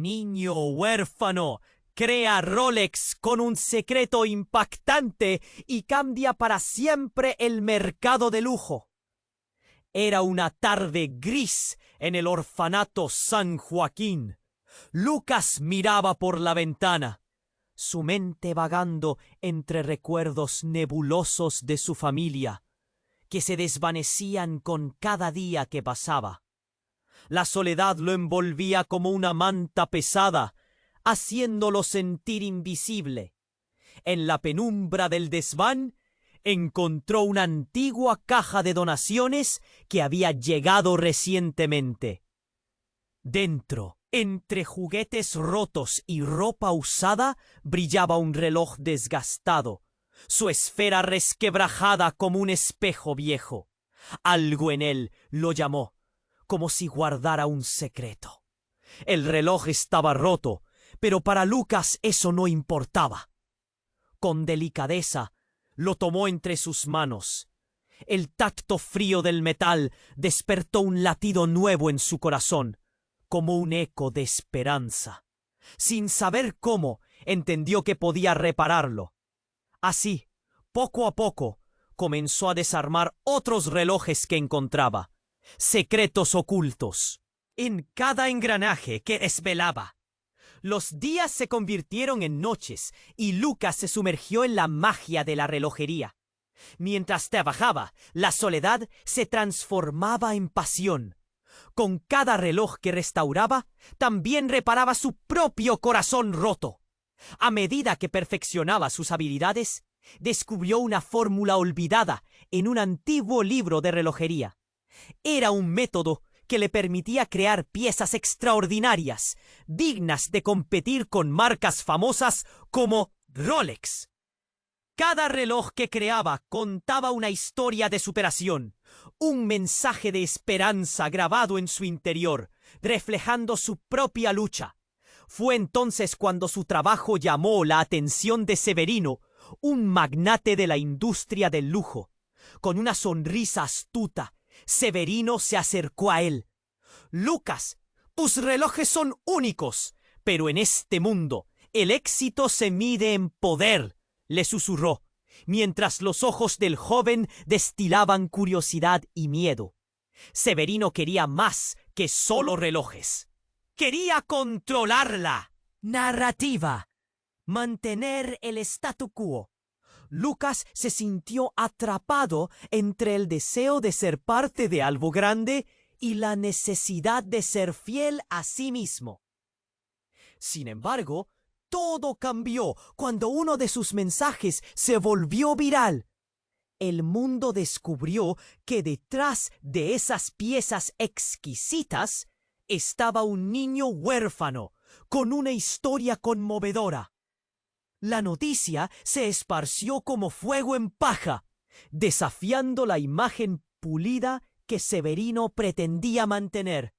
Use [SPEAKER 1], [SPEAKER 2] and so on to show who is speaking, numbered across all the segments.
[SPEAKER 1] Niño huérfano crea Rolex con un secreto impactante y cambia para siempre el mercado de lujo. Era una tarde gris en el orfanato San Joaquín. Lucas miraba por la ventana, su mente vagando entre recuerdos nebulosos de su familia, que se desvanecían con cada día que pasaba. La soledad lo envolvía como una manta pesada, haciéndolo sentir invisible. En la penumbra del desván, encontró una antigua caja de donaciones que había llegado recientemente. Dentro, entre juguetes rotos y ropa usada, brillaba un reloj desgastado, su esfera resquebrajada como un espejo viejo. Algo en él lo llamó, como si guardara un secreto. El reloj estaba roto, pero para Lucas eso no importaba. Con delicadeza lo tomó entre sus manos. El tacto frío del metal despertó un latido nuevo en su corazón, como un eco de esperanza. Sin saber cómo, entendió que podía repararlo. Así, poco a poco, comenzó a desarmar otros relojes que encontraba, secretos ocultos, en cada engranaje que desvelaba. Los días se convirtieron en noches y Lucas se sumergió en la magia de la relojería. Mientras trabajaba, la soledad se transformaba en pasión. Con cada reloj que restauraba, también reparaba su propio corazón roto. A medida que perfeccionaba sus habilidades, descubrió una fórmula olvidada en un antiguo libro de relojería. Era un método que le permitía crear piezas extraordinarias, dignas de competir con marcas famosas como Rolex. Cada reloj que creaba contaba una historia de superación, un mensaje de esperanza grabado en su interior, reflejando su propia lucha. Fue entonces cuando su trabajo llamó la atención de Severino, un magnate de la industria del lujo. Con una sonrisa astuta, Severino se acercó a él. «Lucas, tus relojes son únicos, pero en este mundo el éxito se mide en poder», le susurró, mientras los ojos del joven destilaban curiosidad y miedo. Severino quería más que solo relojes. Quería controlar la narrativa, mantener el statu quo. Lucas se sintió atrapado entre el deseo de ser parte de algo grande y la necesidad de ser fiel a sí mismo. Sin embargo, todo cambió cuando uno de sus mensajes se volvió viral. El mundo descubrió que detrás de esas piezas exquisitas estaba un niño huérfano con una historia conmovedora. La noticia se esparció como fuego en paja, desafiando la imagen pulida que Severino pretendía mantener.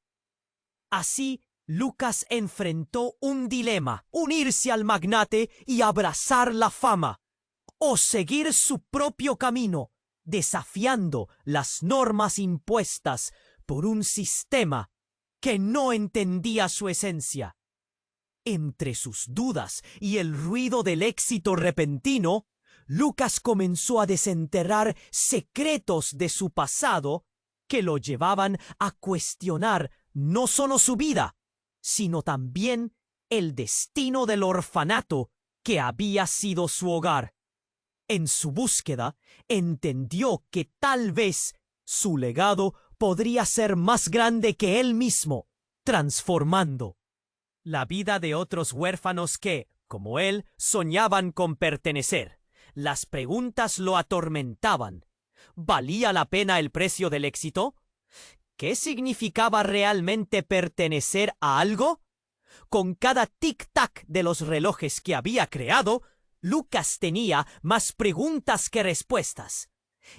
[SPEAKER 1] Así, Lucas enfrentó un dilema: unirse al magnate y abrazar la fama, o seguir su propio camino, desafiando las normas impuestas por un sistema que no entendía su esencia. Entre sus dudas y el ruido del éxito repentino, Lucas comenzó a desenterrar secretos de su pasado que lo llevaban a cuestionar no solo su vida, sino también el destino del orfanato que había sido su hogar. En su búsqueda, entendió que tal vez su legado podría ser más grande que él mismo, transformando la vida de otros huérfanos que, como él, soñaban con pertenecer. Las preguntas lo atormentaban. ¿Valía la pena el precio del éxito? ¿Qué significaba realmente pertenecer a algo? Con cada tic-tac de los relojes que había creado, Lucas tenía más preguntas que respuestas,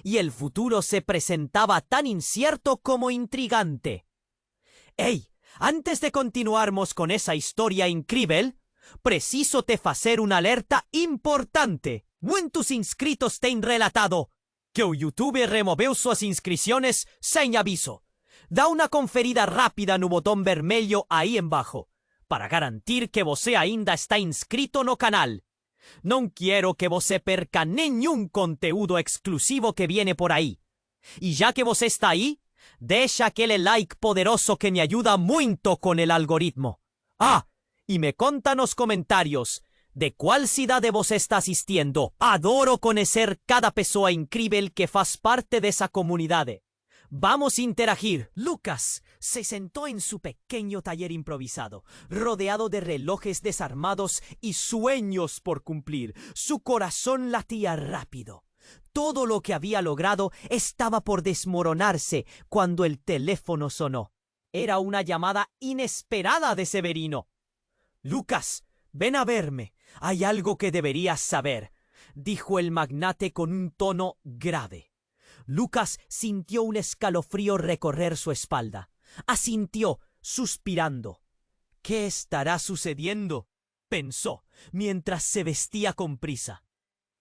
[SPEAKER 1] y el futuro se presentaba tan incierto como intrigante. «Hey, antes de continuarmos con esa historia increíble, preciso te facer una alerta importante. Muitos inscritos têm relatado que o YouTube removeu suas inscrições sem aviso. Dá una conferida rápida no botón vermelho aí embaixo. para garantir que você ainda está inscrito no canal. Não quero que você perca nenhum conteúdo exclusivo que viene por aí. Y ya que você está ahí, deixa aquele like poderoso que me ayuda muito con el algoritmo. Ah, y me conta nos comentarios de cuál cidade você está asistiendo. Adoro conocer cada pessoa incrível que faz parte de esa comunidade. Vamos a interagir. Lucas se sentó en su pequeño taller improvisado, rodeado de relojes desarmados y sueños por cumplir. Su corazón latía rápido. Todo lo que había logrado estaba por desmoronarse cuando el teléfono sonó. Era una llamada inesperada de Severino. «Lucas, ven a verme. Hay algo que deberías saber», dijo el magnate con un tono grave. Lucas sintió un escalofrío recorrer su espalda. Asintió, suspirando. «¿Qué estará sucediendo?», pensó, mientras se vestía con prisa.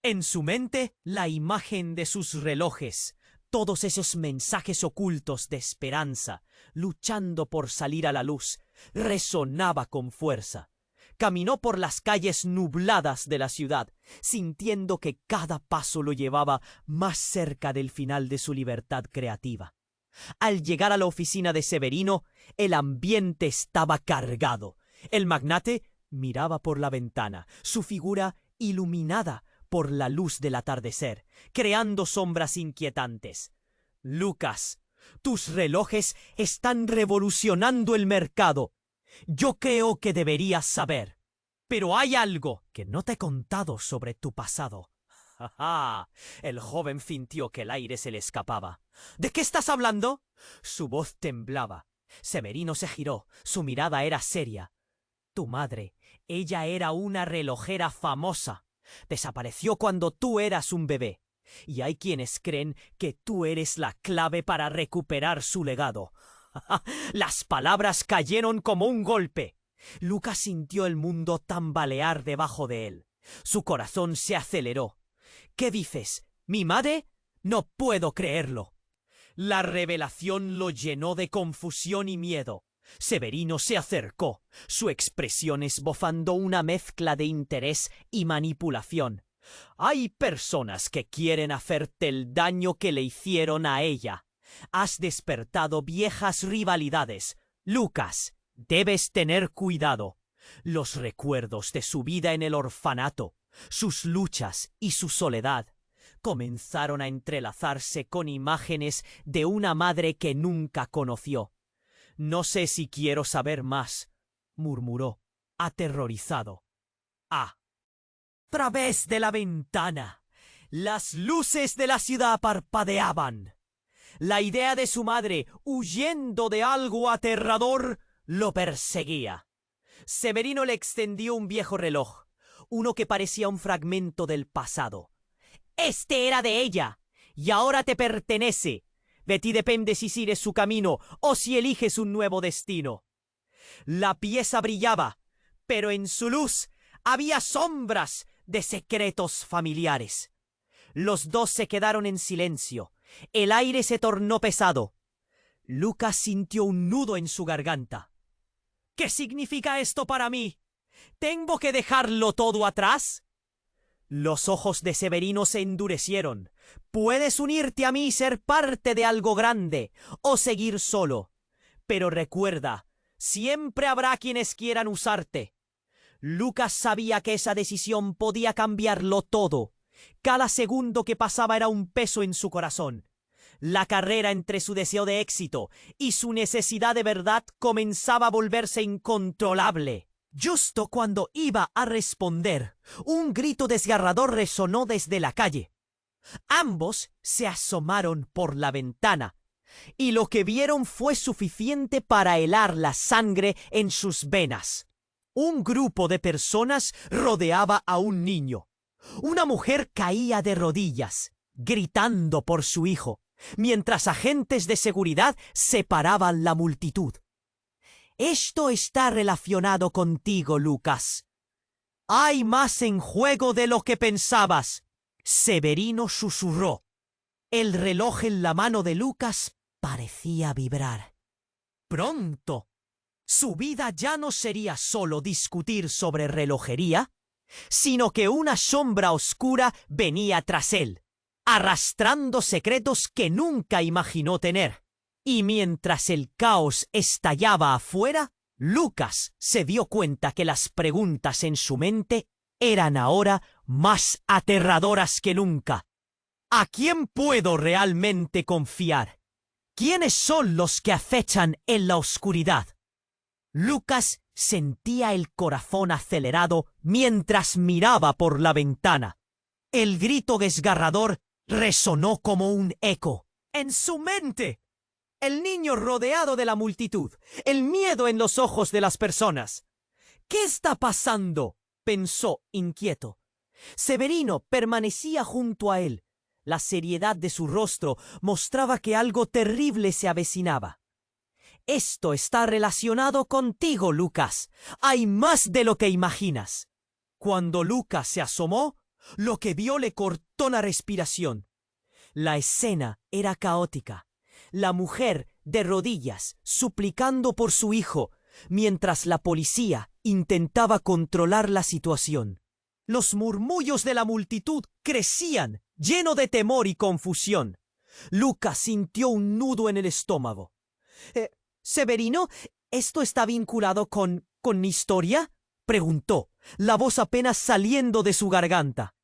[SPEAKER 1] En su mente, la imagen de sus relojes, todos esos mensajes ocultos de esperanza, luchando por salir a la luz, resonaba con fuerza. Caminó por las calles nubladas de la ciudad, sintiendo que cada paso lo llevaba más cerca del final de su libertad creativa. Al llegar a la oficina de Severino, el ambiente estaba cargado. El magnate miraba por la ventana, su figura iluminada por la luz del atardecer, creando sombras inquietantes. «Lucas, tus relojes están revolucionando el mercado. Yo creo que deberías saber. Pero hay algo que no te he contado sobre tu pasado». «Ja, ja». El joven sintió que el aire se le escapaba. «¿De qué estás hablando?». Su voz temblaba. Severino se giró. Su mirada era seria. «Tu madre, ella era una relojera famosa. Desapareció cuando tú eras un bebé. Y hay quienes creen que tú eres la clave para recuperar su legado». Las palabras cayeron como un golpe. Lucas sintió el mundo tambalear debajo de él. Su corazón se aceleró. «¿Qué dices? ¿Mi madre? No puedo creerlo». La revelación lo llenó de confusión y miedo. Severino se acercó, su expresión esbozando una mezcla de interés y manipulación. «Hay personas que quieren hacerte el daño que le hicieron a ella. Has despertado viejas rivalidades. Lucas, debes tener cuidado. Los recuerdos de su vida en el orfanato, sus luchas y su soledad comenzaron a entrelazarse con imágenes de una madre que nunca conoció. No sé si quiero saber más», murmuró, aterrorizado. A través de la ventana, las luces de la ciudad parpadeaban. La idea de su madre, huyendo de algo aterrador, lo perseguía. Severino le extendió un viejo reloj, uno que parecía un fragmento del pasado. «Este era de ella, y ahora te pertenece. De ti depende si sigues su camino o si eliges un nuevo destino». La pieza brillaba, pero en su luz había sombras de secretos familiares. Los dos se quedaron en silencio. El aire se tornó pesado. Lucas sintió un nudo en su garganta. «¿Qué significa esto para mí? ¿Tengo que dejarlo todo atrás?». Los ojos de Severino se endurecieron. «Puedes unirte a mí y ser parte de algo grande, o seguir solo. Pero recuerda, siempre habrá quienes quieran usarte». Lucas sabía que esa decisión podía cambiarlo todo. Cada segundo que pasaba era un peso en su corazón. La carrera entre su deseo de éxito y su necesidad de verdad comenzaba a volverse incontrolable. Justo cuando iba a responder, un grito desgarrador resonó desde la calle. Ambos se asomaron por la ventana, y lo que vieron fue suficiente para helar la sangre en sus venas. Un grupo de personas rodeaba a un niño. Una mujer caía de rodillas, gritando por su hijo, mientras agentes de seguridad separaban la multitud. «Esto está relacionado contigo, Lucas. Hay más en juego de lo que pensabas», Severino susurró. El reloj en la mano de Lucas parecía vibrar. «Pronto», Su vida ya no sería solo discutir sobre relojería, sino que una sombra oscura venía tras él, arrastrando secretos que nunca imaginó tener. Y mientras el caos estallaba afuera, Lucas se dio cuenta que las preguntas en su mente eran ahora más aterradoras que nunca. ¿A quién puedo realmente confiar? ¿Quiénes son los que acechan en la oscuridad? Lucas sentía el corazón acelerado mientras miraba por la ventana. El grito desgarrador resonó como un eco en su mente. El niño rodeado de la multitud, el miedo en los ojos de las personas. ¿Qué está pasando?, pensó inquieto. Severino permanecía junto a él. La seriedad de su rostro mostraba que algo terrible se avecinaba. Esto está relacionado contigo, Lucas. Hay más de lo que imaginas. Cuando Lucas se asomó, lo que vio le cortó la respiración. La escena era caótica. La mujer de rodillas, suplicando por su hijo, mientras la policía intentaba controlar la situación. Los murmullos de la multitud crecían, lleno de temor y confusión. Lucas sintió un nudo en el estómago. «Severino, ¿esto está vinculado con mi historia?», preguntó, la voz apenas saliendo de su garganta.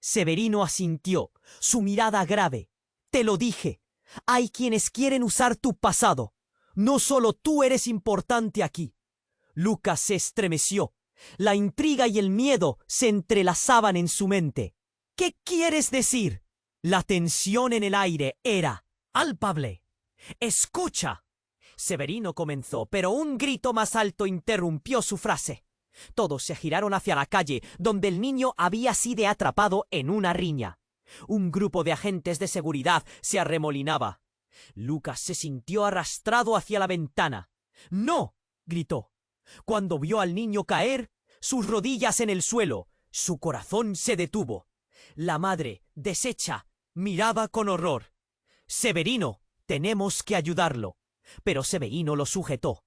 [SPEAKER 1] Severino asintió, su mirada grave. «Te lo dije. Hay quienes quieren usar tu pasado. No solo tú eres importante aquí». Lucas se estremeció. La intriga y el miedo se entrelazaban en su mente. «¿Qué quieres decir?». La tensión en el aire era palpable. «Escucha». Severino comenzó, pero un grito más alto interrumpió su frase. Todos se giraron hacia la calle, donde el niño había sido atrapado en una riña. Un grupo de agentes de seguridad se arremolinaba. Lucas se sintió arrastrado hacia la ventana. «¡No!», gritó. Cuando vio al niño caer, sus rodillas en el suelo, su corazón se detuvo. La madre, deshecha, miraba con horror. «Severino, tenemos que ayudarlo». Pero Severino lo sujetó.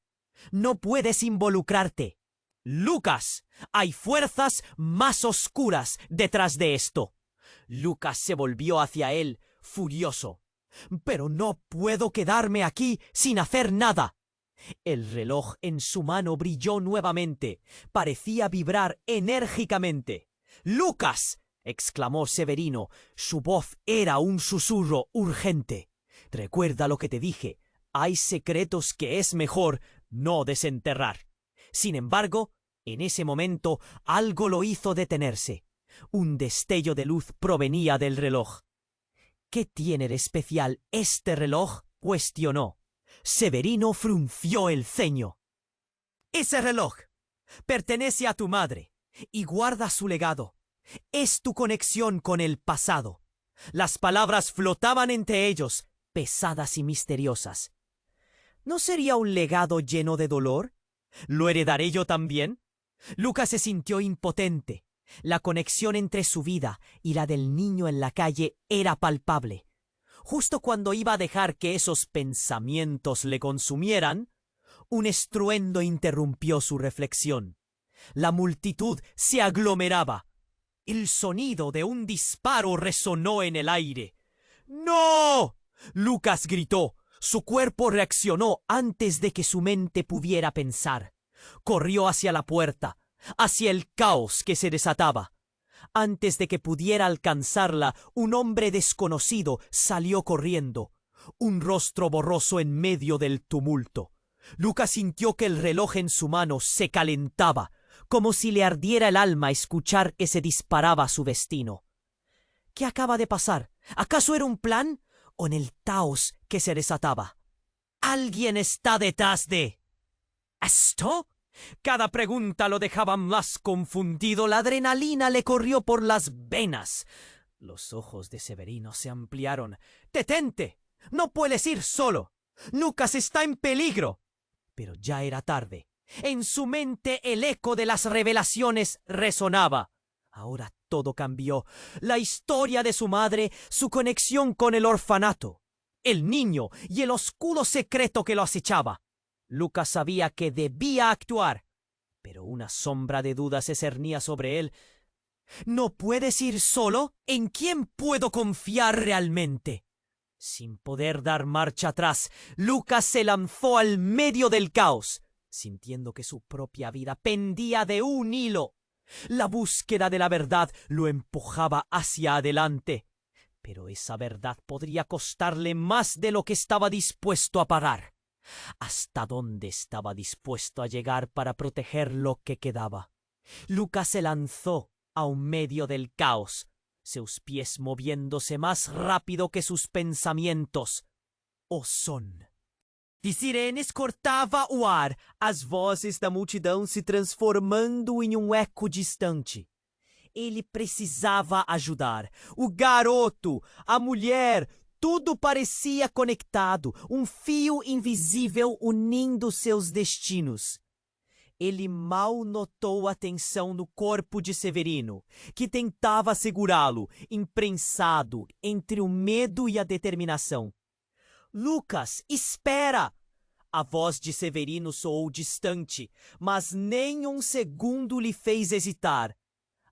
[SPEAKER 1] «No puedes involucrarte. Lucas, hay fuerzas más oscuras detrás de esto». Lucas se volvió hacia él, furioso. «Pero no puedo quedarme aquí sin hacer nada». El reloj en su mano brilló nuevamente. Parecía vibrar enérgicamente. «¡Lucas!», exclamó Severino. Su voz era un susurro urgente. «Recuerda lo que te dije. Hay secretos que es mejor no desenterrar». Sin embargo, en ese momento algo lo hizo detenerse. Un destello de luz provenía del reloj. «¿Qué tiene de especial este reloj?», cuestionó. Severino frunció el ceño. «Ese reloj pertenece a tu madre y guarda su legado. Es tu conexión con el pasado». Las palabras flotaban entre ellos, pesadas y misteriosas. ¿No sería un legado lleno de dolor? ¿Lo heredaré yo también? Lucas se sintió impotente. La conexión entre su vida y la del niño en la calle era palpable. Justo cuando iba a dejar que esos pensamientos le consumieran, un estruendo interrumpió su reflexión. La multitud se aglomeraba. El sonido de un disparo resonó en el aire. «¡No!», Lucas gritó. Su cuerpo reaccionó antes de que su mente pudiera pensar. Corrió hacia la puerta, hacia el caos que se desataba. Antes de que pudiera alcanzarla, un hombre desconocido salió corriendo, un rostro borroso en medio del tumulto. Lucas sintió que el reloj en su mano se calentaba, como si le ardiera el alma escuchar que se disparaba su destino. ¿Qué acaba de pasar? ¿Acaso era un plan? ¿O en el caos que se desataba? «Alguien está detrás de esto». Cada pregunta lo dejaba más confundido. La adrenalina le corrió por las venas. Los ojos de Severino se ampliaron. «¡Detente! ¡No puedes ir solo! Lucas está en peligro». Pero ya era tarde. En su mente el eco de las revelaciones resonaba. Ahora todo cambió. La historia de su madre, su conexión con el orfanato, el niño y el oscuro secreto que lo acechaba. Lucas sabía que debía actuar, pero una sombra de duda se cernía sobre él. ¿No puedes ir solo? ¿En quién puedo confiar realmente? Sin poder dar marcha atrás, Lucas se lanzó al medio del caos, sintiendo que su propia vida pendía de un hilo. La búsqueda de la verdad lo empujaba hacia adelante, pero esa verdad podría costarle más de lo que estaba dispuesto a pagar. ¿Hasta dónde estaba dispuesto a llegar para proteger lo que quedaba? Lucas se lanzó a un medio del caos, sus pies moviéndose más rápido que sus pensamentos. O som. De sirenes cortava o ar, as vozes da multidão se transformando em eco distante. Ele precisava ajudar. O garoto, a mulher, tudo parecia conectado, fio invisível unindo seus destinos. Ele mal notou a tensão no corpo de Severino, que tentava segurá-lo, imprensado entre o medo e a determinação. Lucas, espera! A voz de Severino soou distante, mas nem segundo lhe fez hesitar.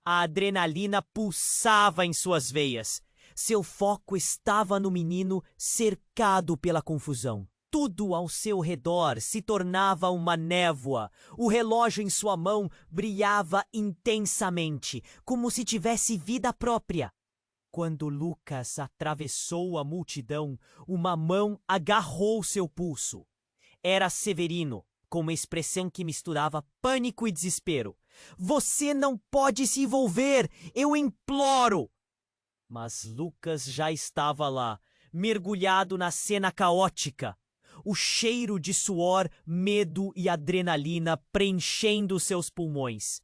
[SPEAKER 1] A adrenalina pulsava em suas veias. Seu foco estava no menino cercado pela confusão. Tudo ao seu redor se tornava uma névoa. O relógio em sua mão brilhava intensamente, como se tivesse vida própria. Quando Lucas atravessou a multidão, uma mão agarrou seu pulso. Era Severino, com uma expressão que misturava pânico e desespero. Você não pode se envolver, eu imploro! Mas Lucas já estava lá, mergulhado na cena caótica. O cheiro de suor, medo e adrenalina preenchendo seus pulmões.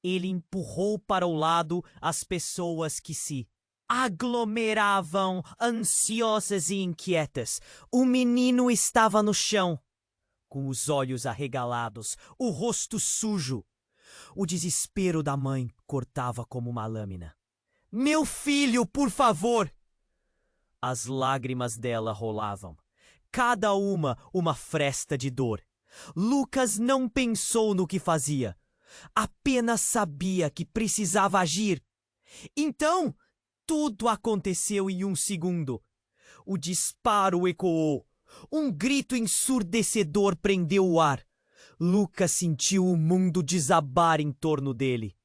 [SPEAKER 1] Ele empurrou para o lado as pessoas que se aglomeravam, ansiosas e inquietas. O menino estava no chão, com os olhos arregalados, o rosto sujo. O desespero da mãe cortava como uma lâmina. Meu filho, por favor! As lágrimas dela rolavam, cada uma fresta de dor. Lucas não pensou no que fazia, apenas sabia que precisava agir. Então, tudo aconteceu em segundo. O disparo ecoou. Grito ensurdecedor prendeu o ar. Lucas sentiu o mundo desabar em torno dele.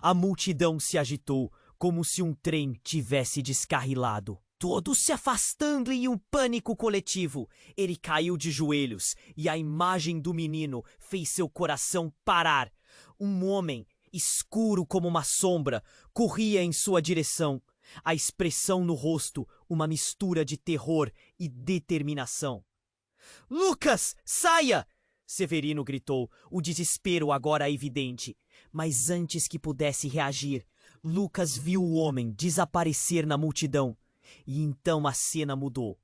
[SPEAKER 1] A multidão se agitou, como se trem tivesse descarrilado. Todos se afastando em pânico coletivo. Ele caiu de joelhos e a imagem do menino fez seu coração parar. Homem, escuro como uma sombra, corria em sua direção. A expressão no rosto, uma mistura de terror e determinação. Lucas, saia! Severino gritou, o desespero agora evidente. Mas antes que pudesse reagir, Lucas viu o homem desaparecer na multidão. E então a cena mudou.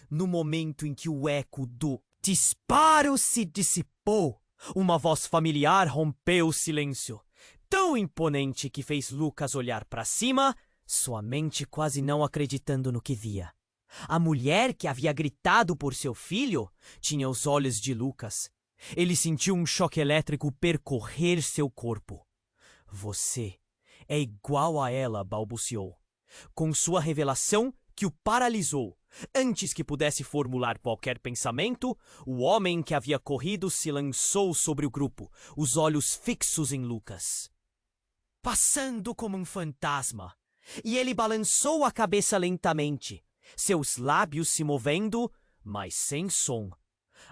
[SPEAKER 1] No momento em que o eco do disparo se dissipou, uma voz familiar rompeu o silêncio, tão imponente que fez Lucas olhar para cima, sua mente quase não acreditando no que via. A mulher que havia gritado por seu filho tinha os olhos de Lucas. Ele sentiu choque elétrico percorrer seu corpo. Você é igual a ela, balbuciou, com sua revelação que o paralisou. Antes que pudesse formular qualquer pensamento, o homem que havia corrido se lançou sobre o grupo, os olhos fixos em Lucas. Passando como fantasma, e ele balançou a cabeça lentamente, seus lábios se movendo, mas sem som.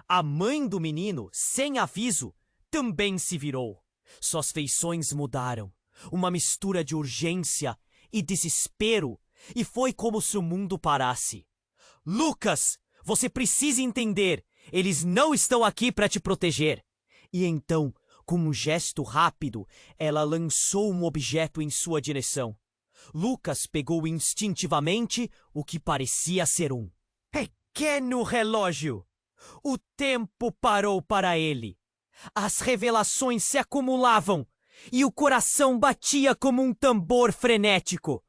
[SPEAKER 1] A mãe do menino, sem aviso, também se virou. Suas feições mudaram, uma mistura de urgência e desespero, e foi como se o mundo parasse. Lucas, você precisa entender, eles não estão aqui para te proteger. E então, com gesto rápido, ela lançou objeto em sua direção. Lucas pegou instintivamente o que parecia ser pequeno relógio. O tempo parou para ele. As revelações se acumulavam e o coração batia como tambor frenético.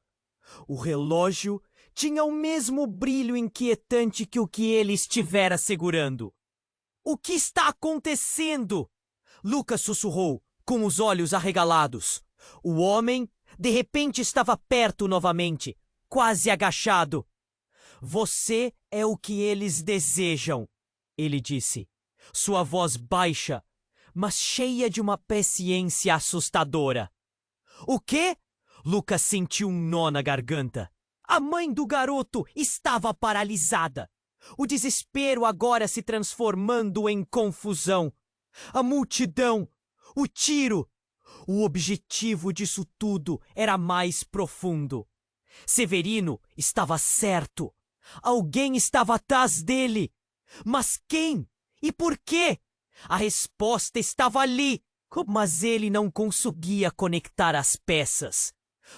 [SPEAKER 1] O relógio tinha o mesmo brilho inquietante que o que ele estivera segurando. O que está acontecendo? Lucas sussurrou, com os olhos arregalados. O homem, de repente, estava perto novamente, quase agachado. Você é o que eles desejam, ele disse, sua voz baixa, mas cheia de uma paciência assustadora. O quê? Lucas sentiu um nó na garganta. A mãe do garoto estava paralisada. O desespero agora se transformando em confusão. A multidão, o tiro. O objetivo disso tudo era mais profundo. Severino estava certo. Alguém estava atrás dele. Mas quem? E por quê? A resposta estava ali, mas ele não conseguia conectar as peças.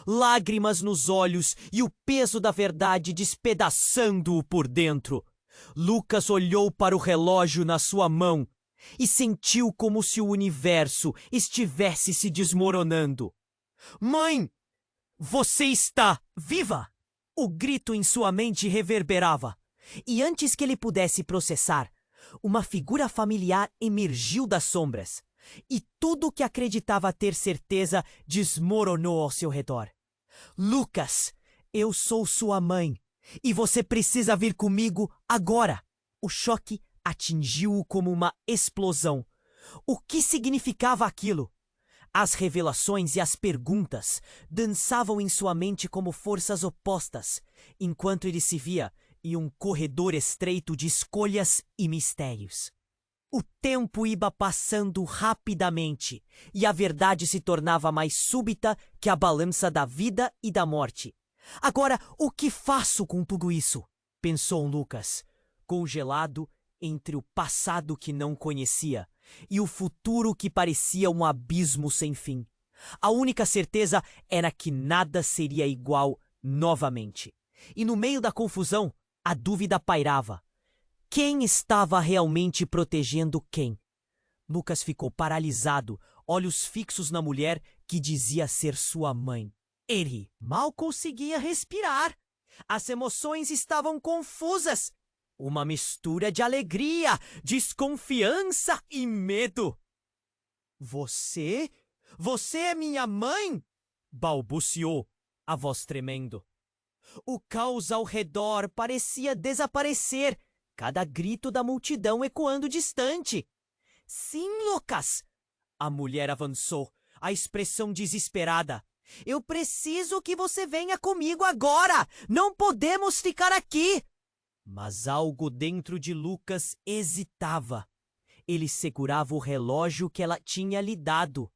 [SPEAKER 1] Lágrimas nos olhos e o peso da verdade despedaçando-o por dentro. Lucas olhou para o relógio na sua mão e sentiu como se o universo estivesse se desmoronando. Mãe! Você está viva! O grito em sua mente reverberava. E antes que ele pudesse processar, uma figura familiar emergiu das sombras. E tudo o que acreditava ter certeza desmoronou ao seu redor. Lucas, eu sou sua mãe. E você precisa vir comigo agora. O choque atingiu-o como uma explosão. O que significava aquilo? As revelações e as perguntas dançavam em sua mente como forças opostas, enquanto ele se via em um corredor estreito de escolhas e mistérios. O tempo ia passando rapidamente, e a verdade se tornava mais súbita que a balança da vida e da morte. Agora, o que faço com tudo isso? Pensou Lucas, congelado entre o passado que não conhecia e o futuro que parecia um abismo sem fim. A única certeza era que nada seria igual novamente. E no meio da confusão, a dúvida pairava. Quem estava realmente protegendo quem? Lucas ficou paralisado, olhos fixos na mulher que dizia ser sua mãe. Ele mal conseguia respirar. As emoções estavam confusas. Uma mistura de alegria, desconfiança e medo. Você? Você é minha mãe? Balbuciou, a voz tremendo. O caos ao redor parecia desaparecer, cada grito da multidão ecoando distante. Sim, Lucas! A mulher avançou, a expressão desesperada. Eu preciso que você venha comigo agora! Não podemos ficar aqui! Mas algo dentro de Lucas hesitava. Ele segurava o relógio que ela tinha lhe dado.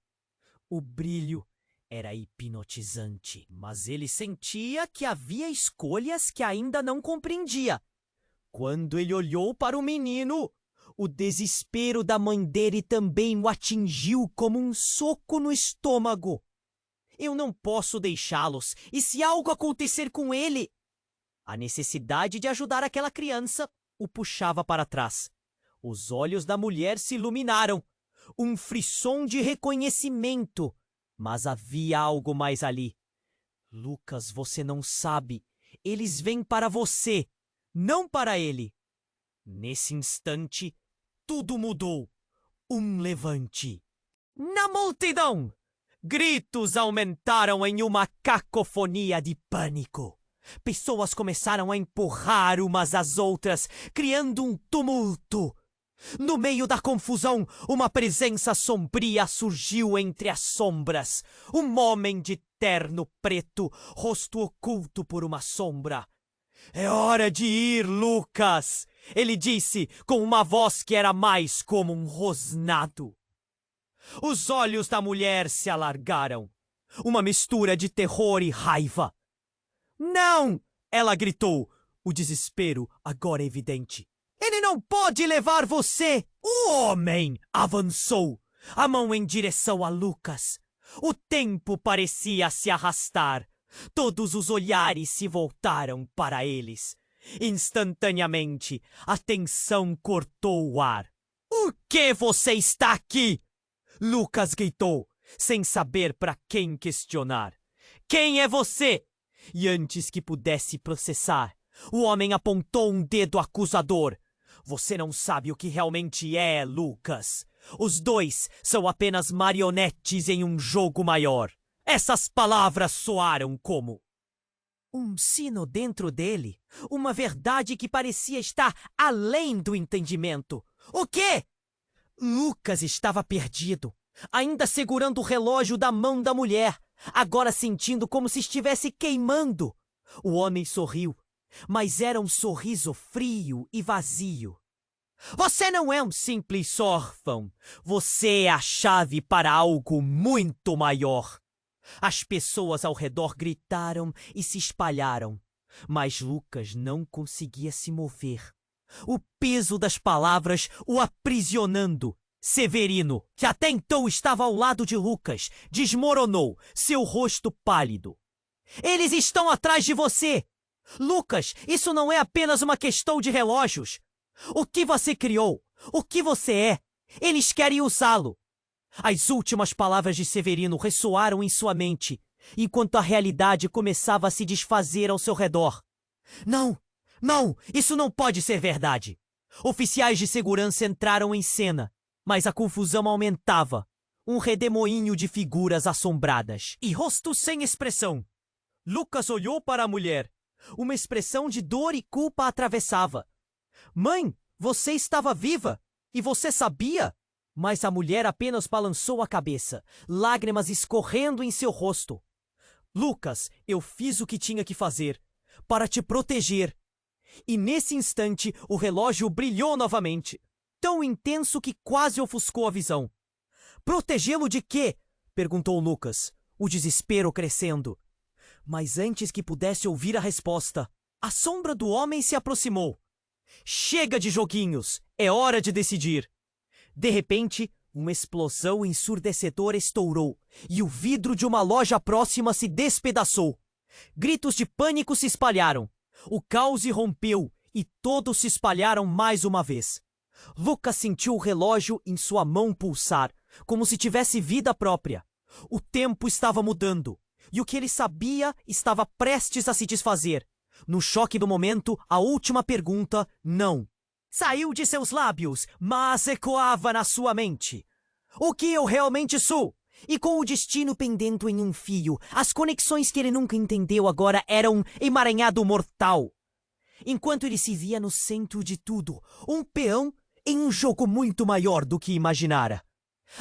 [SPEAKER 1] O brilho era hipnotizante, mas ele sentia que havia escolhas que ainda não compreendia. Quando ele olhou para o menino, o desespero da mãe dele também o atingiu como um soco no estômago. Eu não posso deixá-los, e se algo acontecer com ele? A necessidade de ajudar aquela criança o puxava para trás. Os olhos da mulher se iluminaram. Um frisson de reconhecimento. Mas havia algo mais ali. Lucas, você não sabe. Eles vêm para você, não para ele. Nesse instante, tudo mudou. Um levante. Na multidão! Gritos aumentaram em uma cacofonia de pânico. Pessoas começaram a empurrar umas às outras, criando um tumulto. No meio da confusão, uma presença sombria surgiu entre as sombras. Um homem de terno preto, rosto oculto por uma sombra. É hora de ir, Lucas! Ele disse com uma voz que era mais como um rosnado. Os olhos da mulher se alargaram. Uma mistura de terror e raiva. Não! Ela gritou, o desespero agora evidente. Ele não pode levar você! O homem avançou, a mão em direção a Lucas. O tempo parecia se arrastar. Todos os olhares se voltaram para eles. Instantaneamente, a tensão cortou o ar. O que você está aqui? Lucas gritou, sem saber para quem questionar. Quem é você? E antes que pudesse processar, o homem apontou um dedo acusador. Você não sabe o que realmente é, Lucas. Os dois são apenas marionetes em um jogo maior. Essas palavras soaram como um sino dentro dele, uma verdade que parecia estar além do entendimento. O quê? Lucas estava perdido, ainda segurando o relógio da mão da mulher, agora sentindo como se estivesse queimando. O homem sorriu, mas era um sorriso frio e vazio. Você não é um simples órfão. Você é a chave para algo muito maior. As pessoas ao redor gritaram e se espalharam, mas Lucas não conseguia se mover. O peso das palavras o aprisionando. Severino, que até então estava ao lado de Lucas, desmoronou, seu rosto pálido. Eles estão atrás de você! Lucas, isso não é apenas uma questão de relógios. O que você criou? O que você é? Eles querem usá-lo. As últimas palavras de Severino ressoaram em sua mente, enquanto a realidade começava a se desfazer ao seu redor. Não, não, isso não pode ser verdade. Oficiais de segurança entraram em cena, mas a confusão aumentava. Um redemoinho de figuras assombradas e rostos sem expressão. Lucas olhou para a mulher. Uma expressão de dor e culpa a atravessava. Mãe, você estava viva e você sabia? Mas a mulher apenas balançou a cabeça, lágrimas escorrendo em seu rosto. Lucas, eu fiz o que tinha que fazer, para te proteger. E nesse instante o relógio brilhou novamente, tão intenso que quase ofuscou a visão. Protegê-lo de quê? Perguntou Lucas, o desespero crescendo. Mas antes que pudesse ouvir a resposta, a sombra do homem se aproximou. Chega de joguinhos, é hora de decidir. De repente, uma explosão ensurdecedora estourou e o vidro de uma loja próxima se despedaçou. Gritos de pânico se espalharam. O caos irrompeu e todos se espalharam mais uma vez. Lucas sentiu o relógio em sua mão pulsar, como se tivesse vida própria. O tempo estava mudando e o que ele sabia estava prestes a se desfazer. No choque do momento, a última pergunta, não. Saiu de seus lábios, mas ecoava na sua mente. O que eu realmente sou? E com o destino pendendo em um fio, as conexões que ele nunca entendeu agora eram um emaranhado mortal. Enquanto ele se via no centro de tudo, um peão em um jogo muito maior do que imaginara.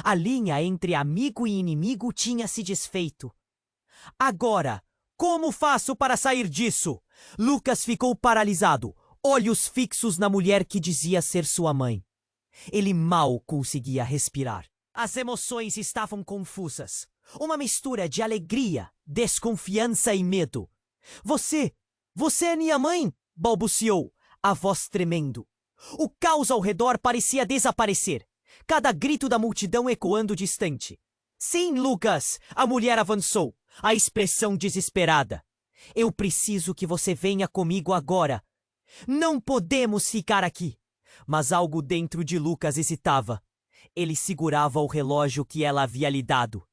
[SPEAKER 1] A linha entre amigo e inimigo tinha se desfeito. Agora, como faço para sair disso? Lucas ficou paralisado, olhos fixos na mulher que dizia ser sua mãe. Ele mal conseguia respirar. As emoções estavam confusas. Uma mistura de alegria, desconfiança e medo. Você é minha mãe! Balbuciou, a voz tremendo. O caos ao redor parecia desaparecer. Cada grito da multidão ecoando distante. Sim, Lucas! A mulher avançou, a expressão desesperada. Eu preciso que você venha comigo agora. Não podemos ficar aqui. Mas algo dentro de Lucas hesitava. Ele segurava o relógio que ela havia lhe dado.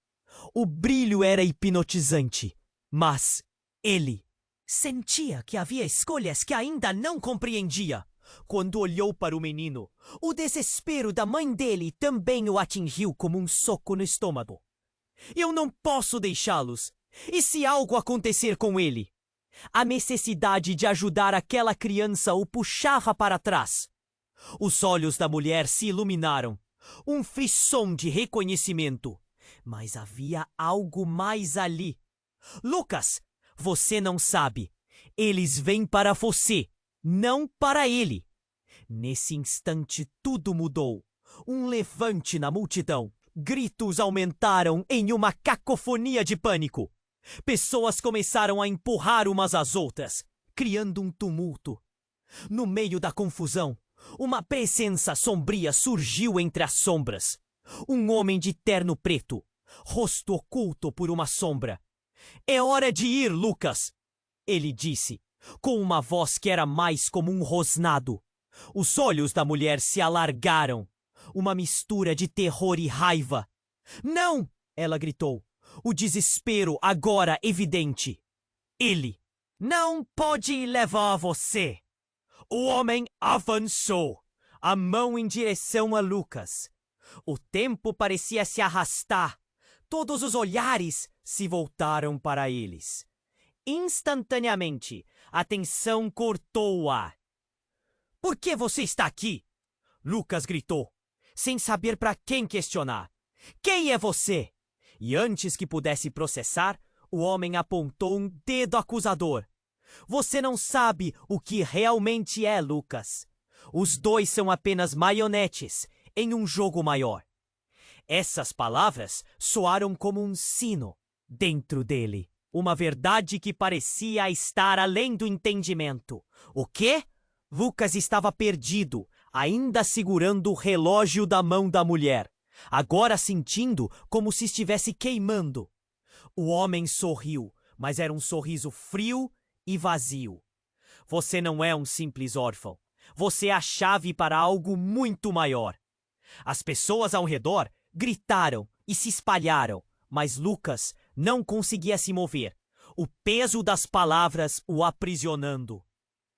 [SPEAKER 1] O brilho era hipnotizante, mas ele sentia que havia escolhas que ainda não compreendia. Quando olhou para o menino, o desespero da mãe dele também o atingiu como um soco no estômago. Eu não posso deixá-los. E se algo acontecer com ele? A necessidade de ajudar aquela criança o puxava para trás. Os olhos da mulher se iluminaram. Um frisson de reconhecimento. Mas havia algo mais ali. Lucas, você não sabe. Eles vêm para você, não para ele. Nesse instante tudo mudou. Um levante na multidão. Gritos aumentaram em uma cacofonia de pânico. Pessoas começaram a empurrar umas às outras, criando um tumulto. No meio da confusão, uma presença sombria surgiu entre as sombras. Um homem de terno preto, rosto oculto por uma sombra. É hora de ir, Lucas, ele disse, com uma voz que era mais como um rosnado. Os olhos da mulher se alargaram, uma mistura de terror e raiva. Não! Ela gritou, o desespero agora evidente. Ele não pode levar você. O homem avançou, a mão em direção a Lucas. O tempo parecia se arrastar. Todos os olhares se voltaram para eles. Instantaneamente, a tensão cortou o ar. "Por que você está aqui?" Lucas gritou, sem saber para quem questionar. "Quem é você?" E antes que pudesse processar, o homem apontou um dedo acusador. "Você não sabe o que realmente é, Lucas. Os dois são apenas marionetes em um jogo maior." Essas palavras soaram como um sino dentro dele. Uma verdade que parecia estar além do entendimento. O quê? Lucas estava perdido, ainda segurando o relógio da mão da mulher, agora sentindo como se estivesse queimando. O homem sorriu, mas era um sorriso frio e vazio. "Você não é um simples órfão. Você é a chave para algo muito maior." As pessoas ao redor gritaram e se espalharam, mas Lucas não conseguia se mover, o peso das palavras o aprisionando.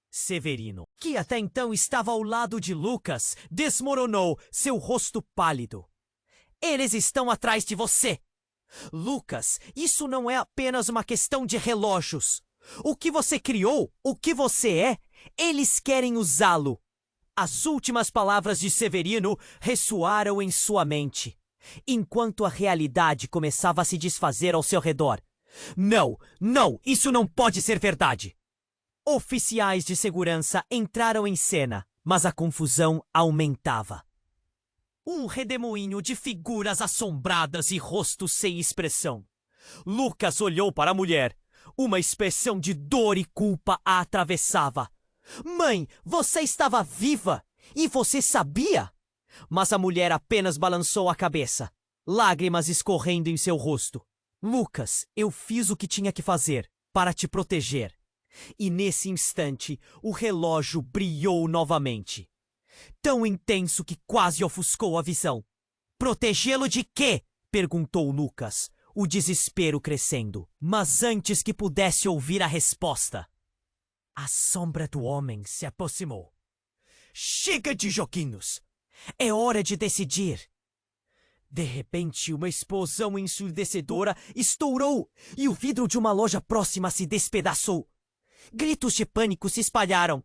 [SPEAKER 1] Severino, que até então estava ao lado de Lucas, desmoronou, seu rosto pálido. "Eles estão atrás de você!" "Lucas, isso não é apenas uma questão de relógios. O que você criou, o que você é, eles querem usá-lo." As últimas palavras de Severino ressoaram em sua mente, enquanto a realidade começava a se desfazer ao seu redor. Não, isso não pode ser verdade. Oficiais de segurança entraram em cena, mas a confusão aumentava. Um redemoinho de figuras assombradas e rostos sem expressão. Lucas olhou para a mulher. Uma expressão de dor e culpa a atravessava. "Mãe, você estava viva! E você sabia?" Mas a mulher apenas balançou a cabeça, lágrimas escorrendo em seu rosto. "Lucas, eu fiz o que tinha que fazer para te proteger." E nesse instante, o relógio brilhou novamente. Tão intenso que quase ofuscou a visão. "Protegê-lo de quê?" perguntou Lucas, o desespero crescendo. Mas antes que pudesse ouvir a resposta, a sombra do homem se aproximou. "Chega de joguinhos! É hora de decidir." De repente, uma explosão ensurdecedora estourou e o vidro de uma loja próxima se despedaçou. Gritos de pânico se espalharam.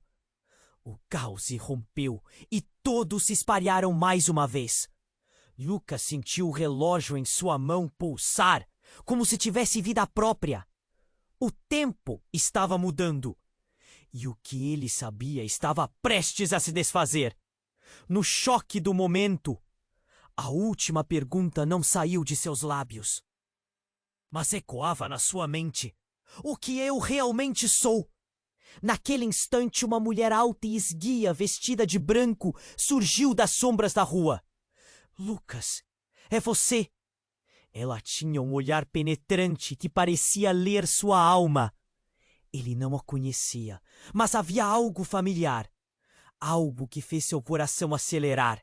[SPEAKER 1] O caos irrompeu e todos se espalharam mais uma vez. Lucas sentiu o relógio em sua mão pulsar, como se tivesse vida própria. O tempo estava mudando. E o que ele sabia estava prestes a se desfazer. No choque do momento, a última pergunta não saiu de seus lábios, mas ecoava na sua mente. O que eu realmente sou? Naquele instante, uma mulher alta e esguia, vestida de branco, surgiu das sombras da rua. "Lucas, é você!" Ela tinha um olhar penetrante que parecia ler sua alma. Ele não a conhecia, mas havia algo familiar. Algo que fez seu coração acelerar.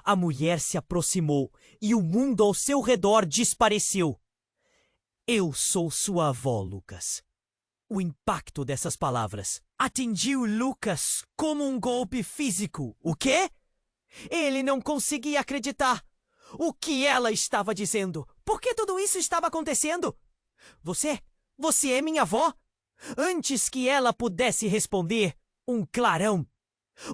[SPEAKER 1] A mulher se aproximou e o mundo ao seu redor desapareceu. "Eu sou sua avó, Lucas." O impacto dessas palavras atingiu Lucas como um golpe físico. O quê? Ele não conseguia acreditar. O que ela estava dizendo? Por que tudo isso estava acontecendo? Você é minha avó? Antes que ela pudesse responder, um clarão.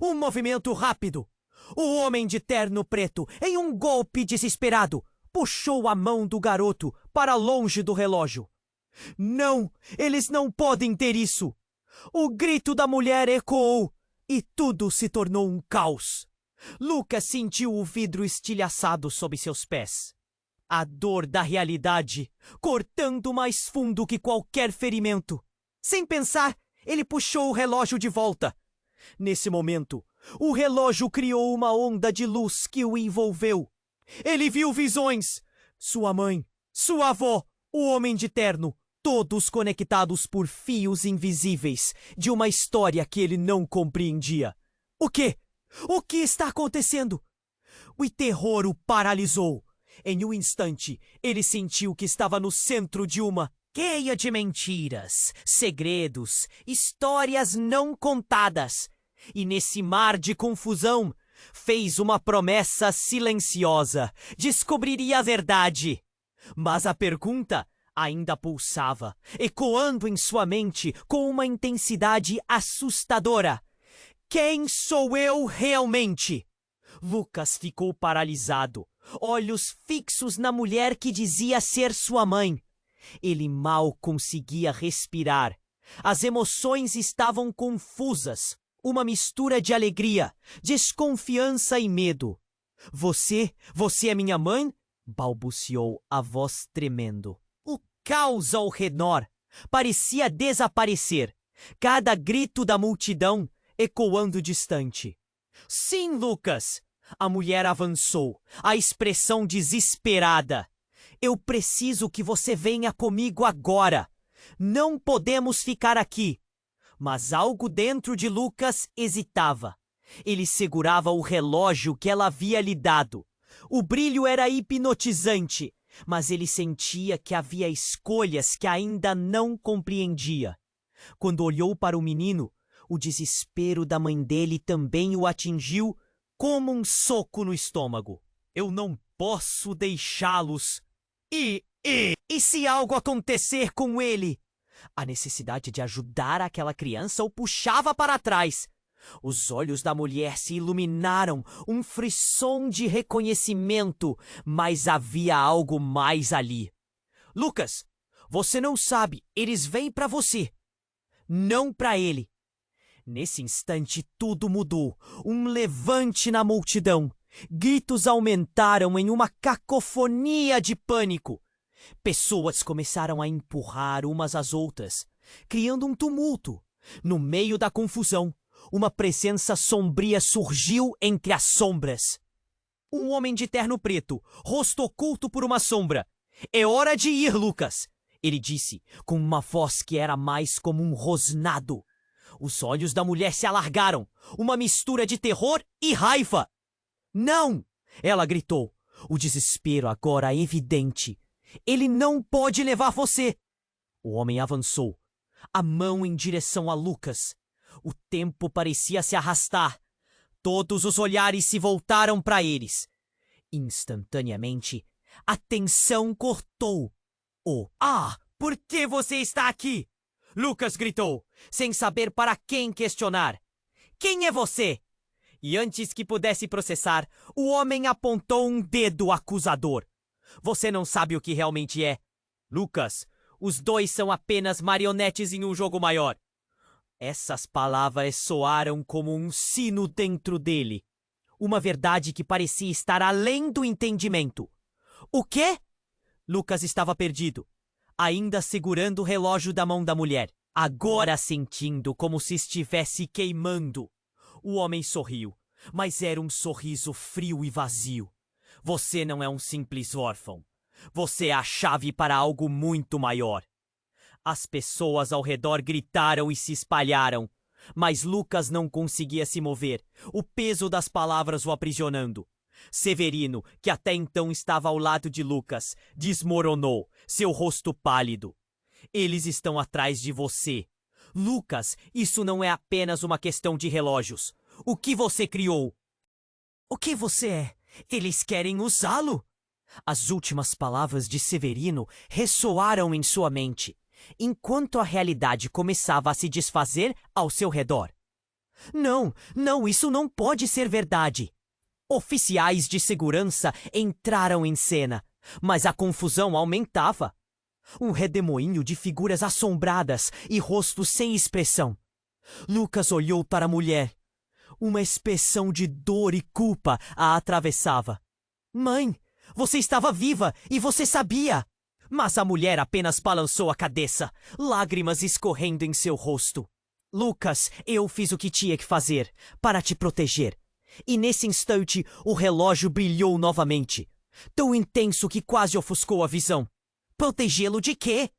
[SPEAKER 1] Um movimento rápido. O homem de terno preto, em um golpe desesperado, puxou a mão do garoto para longe do relógio. "Não, eles não podem ter isso!" O grito da mulher ecoou e tudo se tornou um caos. Lucas sentiu o vidro estilhaçado sob seus pés. A dor da realidade cortando mais fundo que qualquer ferimento. Sem pensar, ele puxou o relógio de volta. Nesse momento, o relógio criou uma onda de luz que o envolveu. Ele viu visões. Sua mãe, sua avó, o homem de terno, todos conectados por fios invisíveis de uma história que ele não compreendia. O quê? O que está acontecendo? O terror o paralisou. Em um instante, ele sentiu que estava no centro de uma teia de mentiras, segredos, histórias não contadas. E nesse mar de confusão, Fez uma promessa silenciosa. Descobriria a verdade. Mas a pergunta ainda pulsava, ecoando em sua mente com uma intensidade assustadora. Quem sou eu realmente? Lucas ficou paralisado, olhos fixos na mulher que dizia ser sua mãe. Ele mal conseguia respirar. As emoções estavam confusas, uma mistura de alegria, desconfiança e medo. Você é minha mãe? Balbuciou a voz tremendo. O caos ao redor parecia desaparecer, cada grito da multidão ecoando distante. Sim, Lucas! A mulher avançou, a expressão desesperada. Eu preciso que você venha comigo agora. Não podemos ficar aqui. Mas algo dentro de Lucas hesitava. Ele segurava o relógio que ela havia lhe dado. O brilho era hipnotizante, mas ele sentia que havia escolhas que ainda não compreendia. Quando olhou para o menino, o desespero da mãe dele também o atingiu como um soco no estômago. Eu não posso deixá-los. E se algo acontecer com ele? A necessidade de ajudar aquela criança o puxava para trás. Os olhos da mulher se iluminaram, um frisson de reconhecimento, mas havia algo mais ali. Lucas, você não sabe, eles vêm para você, não para ele. Nesse instante tudo mudou, um levante na multidão. Gritos aumentaram em uma cacofonia de pânico. Pessoas começaram a empurrar umas às outras, criando um tumulto. No meio da confusão, uma presença sombria surgiu entre as sombras. Um homem de terno preto, rosto oculto por uma sombra. É hora de ir, Lucas, ele disse, com uma voz que era mais como um rosnado. Os olhos da mulher se alargaram, uma mistura de terror e raiva. Não! Ela gritou, o desespero agora evidente. Ele não pode levar você! O homem avançou, a mão em direção a Lucas. O tempo parecia se arrastar. Todos os olhares se voltaram para eles. Instantaneamente, a tensão cortou. Por que você está aqui? Lucas gritou, sem saber para quem questionar. Quem é você? E antes que pudesse processar, o homem apontou um dedo acusador. Você não sabe o que realmente é. Lucas, os dois são apenas marionetes em um jogo maior. Essas palavras soaram como um sino dentro dele. Uma verdade que parecia estar além do entendimento. O quê? Lucas estava perdido, ainda segurando o relógio da mão da mulher, agora sentindo como se estivesse queimando. O homem sorriu, mas era um sorriso frio e vazio. Você não é um simples órfão. Você é a chave para algo muito maior. As pessoas ao redor gritaram e se espalharam, mas Lucas não conseguia se mover, o peso das palavras o aprisionando. Severino, que até então estava ao lado de Lucas, desmoronou, seu rosto pálido. Eles estão atrás de você. Lucas, isso não é apenas uma questão de relógios. O que você criou? O que você é? Eles querem usá-lo? As últimas palavras de Severino ressoaram em sua mente, enquanto a realidade começava a se desfazer ao seu redor. Não, isso não pode ser verdade. Oficiais de segurança entraram em cena, mas a confusão aumentava. Um redemoinho de figuras assombradas e rostos sem expressão. Lucas olhou para a mulher. Uma expressão de dor e culpa a atravessava. Mãe, você estava viva e você sabia! Mas a mulher apenas balançou a cabeça, lágrimas escorrendo em seu rosto. Lucas, eu fiz o que tinha que fazer, para te proteger. E nesse instante, o relógio brilhou novamente, tão intenso que quase ofuscou a visão. Protegê-lo de quê?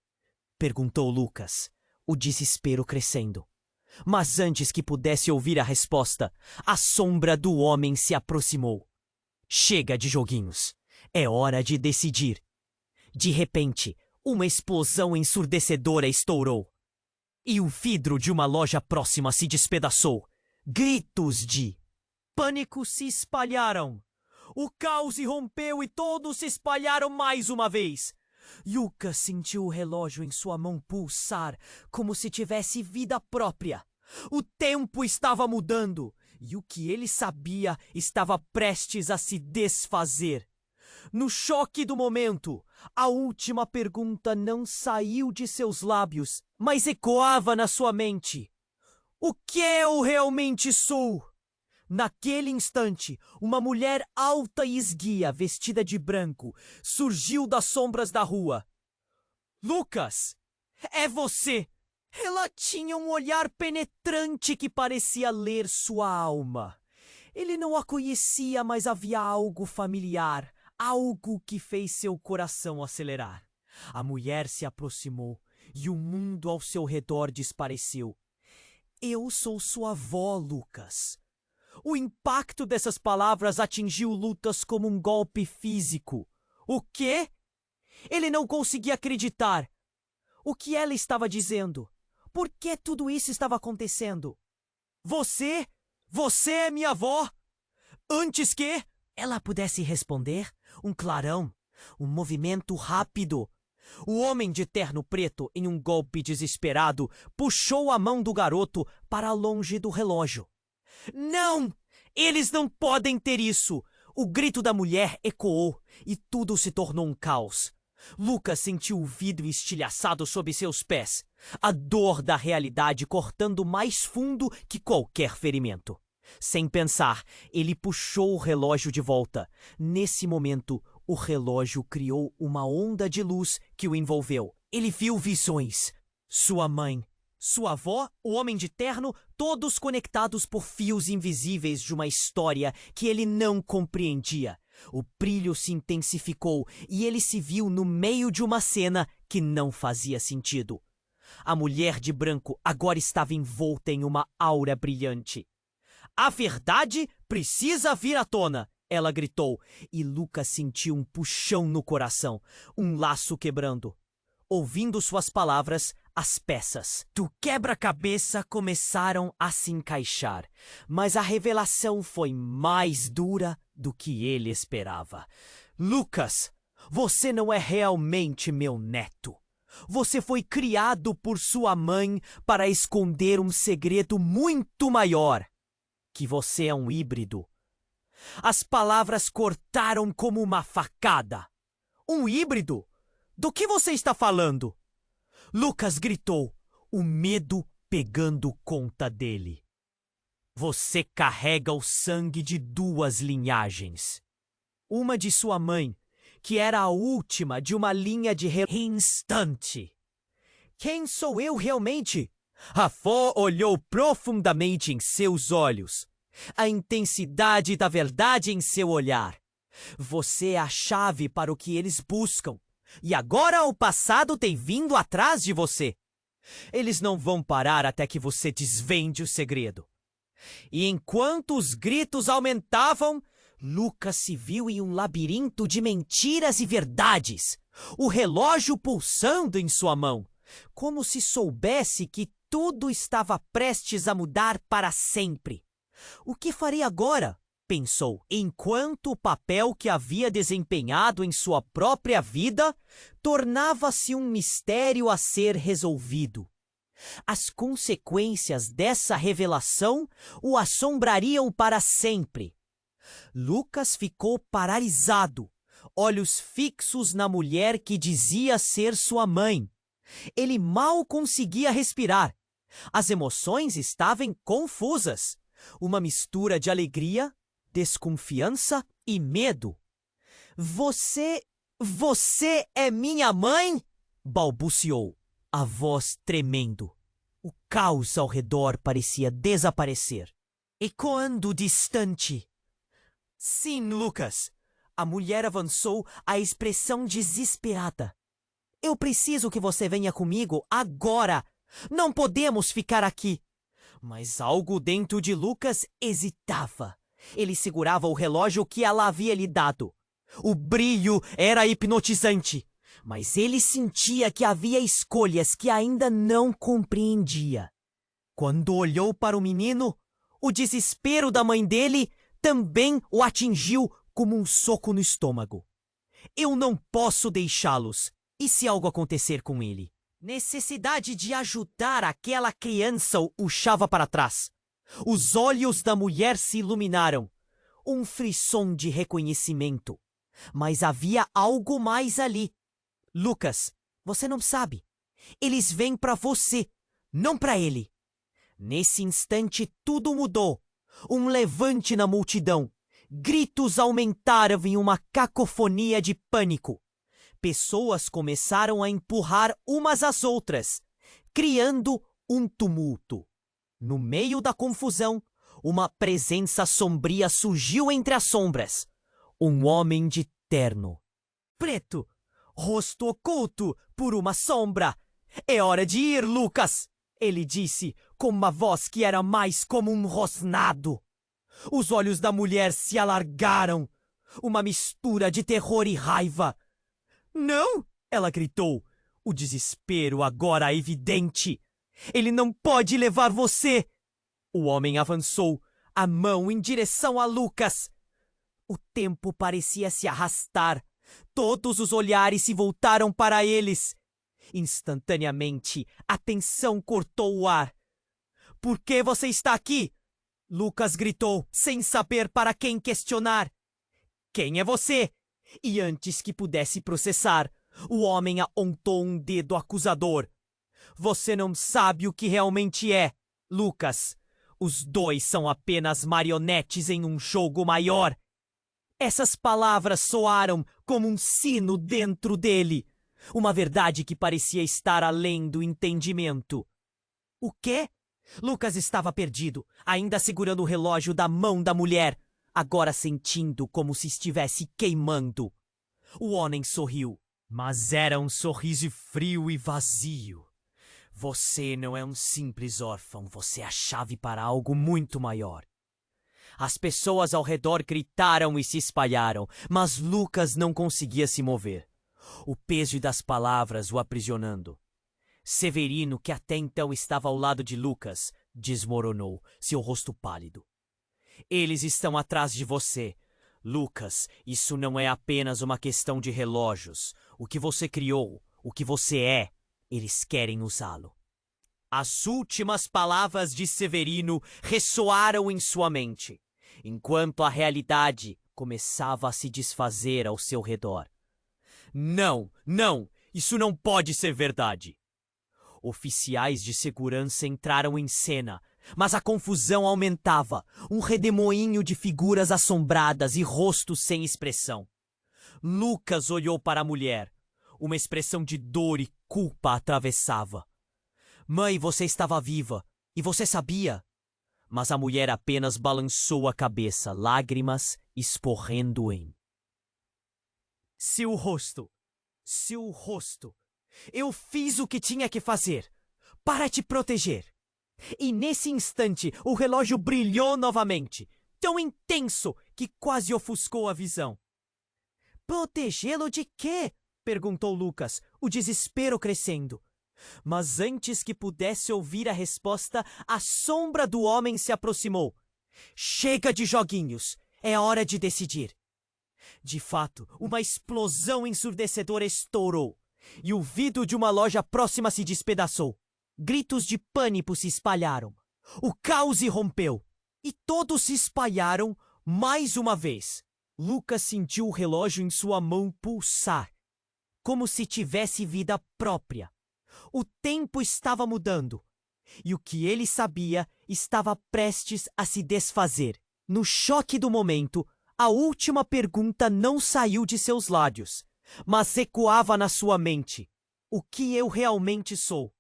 [SPEAKER 1] Perguntou Lucas, o desespero crescendo. Mas antes que pudesse ouvir a resposta, a sombra do homem se aproximou. Chega de joguinhos. É hora de decidir. De repente, uma explosão ensurdecedora estourou. E o vidro de uma loja próxima se despedaçou. Gritos de pânico se espalharam. O caos irrompeu e todos se espalharam mais uma vez. Lucas sentiu o relógio em sua mão pulsar como se tivesse vida própria. O tempo estava mudando e o que ele sabia estava prestes a se desfazer. No choque do momento, a última pergunta não saiu de seus lábios, mas ecoava na sua mente. O que eu realmente sou? Naquele instante, uma mulher alta e esguia, vestida de branco, surgiu das sombras da rua. Lucas, é você! Ela tinha um olhar penetrante que parecia ler sua alma. Ele não a conhecia, mas havia algo familiar, algo que fez seu coração acelerar. A mulher se aproximou e o mundo ao seu redor desapareceu. Eu sou sua avó, Lucas. O impacto dessas palavras atingiu Lucas como um golpe físico. O quê? Ele não conseguia acreditar. O que ela estava dizendo? Por que tudo isso estava acontecendo? Você? Você é minha avó? Antes que ela pudesse responder, um clarão, um movimento rápido. O homem de terno preto, em um golpe desesperado, puxou a mão do garoto para longe do relógio. Não! Eles não podem ter isso! O grito da mulher ecoou e tudo se tornou um caos. Lucas sentiu o vidro estilhaçado sob seus pés, a dor da realidade cortando mais fundo que qualquer ferimento. Sem pensar, ele puxou o relógio de volta. Nesse momento, o relógio criou uma onda de luz que o envolveu. Ele viu visões. Sua mãe, sua avó, o homem de terno, todos conectados por fios invisíveis de uma história que ele não compreendia. O brilho se intensificou e ele se viu no meio de uma cena que não fazia sentido. A mulher de branco agora estava envolta em uma aura brilhante. A verdade precisa vir à tona, ela gritou, e Lucas sentiu um puxão no coração, um laço quebrando. Ouvindo suas palavras, as peças do quebra-cabeça começaram a se encaixar, mas a revelação foi mais dura do que ele esperava. Lucas, você não é realmente meu neto. Você foi criado por sua mãe para esconder um segredo muito maior. Que você é um híbrido. As palavras cortaram como uma facada. Um híbrido? Do que você está falando? Lucas gritou, o medo pegando conta dele. Você carrega o sangue de duas linhagens. Uma de sua mãe, que era a última de uma linha de instante. Quem sou eu realmente? A avó olhou profundamente em seus olhos. A intensidade da verdade em seu olhar. Você é a chave para o que eles buscam. E agora o passado tem vindo atrás de você. Eles não vão parar até que você desvende o segredo. E enquanto os gritos aumentavam, Lucas se viu em um labirinto de mentiras e verdades. O relógio pulsando em sua mão, como se soubesse que tudo estava prestes a mudar para sempre. O que farei agora? Pensou, enquanto o papel que havia desempenhado em sua própria vida tornava-se um mistério a ser resolvido. As consequências dessa revelação o assombrariam para sempre. Lucas ficou paralisado, olhos fixos na mulher que dizia ser sua mãe. Ele mal conseguia respirar. As emoções estavam confusas. Uma mistura de alegria, desconfiança e medo. Você é minha mãe? Balbuciou, a voz tremendo. O caos ao redor parecia desaparecer, ecoando distante. Sim, Lucas. A mulher avançou, a expressão desesperada. Eu preciso que você venha comigo agora. Não podemos ficar aqui. Mas algo dentro de Lucas hesitava. Ele segurava o relógio que ela havia lhe dado. O brilho era hipnotizante, mas ele sentia que havia escolhas que ainda não compreendia. Quando olhou para o menino, o desespero da mãe dele também o atingiu como um soco no estômago. Eu não posso deixá-los. E se algo acontecer com ele? Necessidade de ajudar aquela criança o puxava para trás. Os olhos da mulher se iluminaram. Um frisson de reconhecimento. Mas havia algo mais ali. Lucas, você não sabe. Eles vêm para você, não para ele. Nesse instante tudo mudou. Um levante na multidão. Gritos aumentaram em uma cacofonia de pânico. Pessoas começaram a empurrar umas às outras, criando um tumulto. No meio da confusão, uma presença sombria surgiu entre as sombras. Um homem de terno. Preto, rosto oculto por uma sombra. É hora de ir, Lucas, ele disse com uma voz que era mais como um rosnado. Os olhos da mulher se alargaram, uma mistura de terror e raiva. Não! Ela gritou, o desespero agora evidente. Ele não pode levar você! O homem avançou, a mão em direção a Lucas. O tempo parecia se arrastar. Todos os olhares se voltaram para eles. Instantaneamente, a tensão cortou o ar. Por que você está aqui? Lucas gritou, sem saber para quem questionar. Quem é você? E antes que pudesse processar, o homem apontou um dedo acusador. Você não sabe o que realmente é, Lucas. Os dois são apenas marionetes em um jogo maior. Essas palavras soaram como um sino dentro dele. Uma verdade que parecia estar além do entendimento. O quê? Lucas estava perdido, ainda segurando o relógio da mão da mulher, agora sentindo como se estivesse queimando. O homem sorriu, mas era um sorriso frio e vazio. Você não é um simples órfão, você é a chave para algo muito maior. As pessoas ao redor gritaram e se espalharam, mas Lucas não conseguia se mover. O peso das palavras o aprisionando. Severino, que até então estava ao lado de Lucas, desmoronou, seu rosto pálido. Eles estão atrás de você. Lucas, isso não é apenas uma questão de relógios. O que você criou, o que você é, eles querem usá-lo. As últimas palavras de Severino ressoaram em sua mente, enquanto a realidade começava a se desfazer ao seu redor. Não, não, isso não pode ser verdade. Oficiais de segurança entraram em cena, mas a confusão aumentava, um redemoinho de figuras assombradas e rostos sem expressão. Lucas olhou para a mulher. Uma expressão de dor e culpa a atravessava. Mãe, você estava viva, e você sabia. Mas a mulher apenas balançou a cabeça, lágrimas escorrendo em seu rosto. Seu rosto. Eu fiz o que tinha que fazer, para te proteger. E nesse instante, o relógio brilhou novamente, tão intenso que quase ofuscou a visão. Protegê-lo de quê? Perguntou Lucas, o desespero crescendo. Mas antes que pudesse ouvir a resposta, a sombra do homem se aproximou. Chega de joguinhos, é hora de decidir. De fato, uma explosão ensurdecedora estourou, e o vidro de uma loja próxima se despedaçou. Gritos de pânico se espalharam. O caos irrompeu, e todos se espalharam mais uma vez. Lucas sentiu o relógio em sua mão pulsar, como se tivesse vida própria. O tempo estava mudando, e o que ele sabia estava prestes a se desfazer. No choque do momento, a última pergunta não saiu de seus lábios, mas ecoava na sua mente. O que eu realmente sou?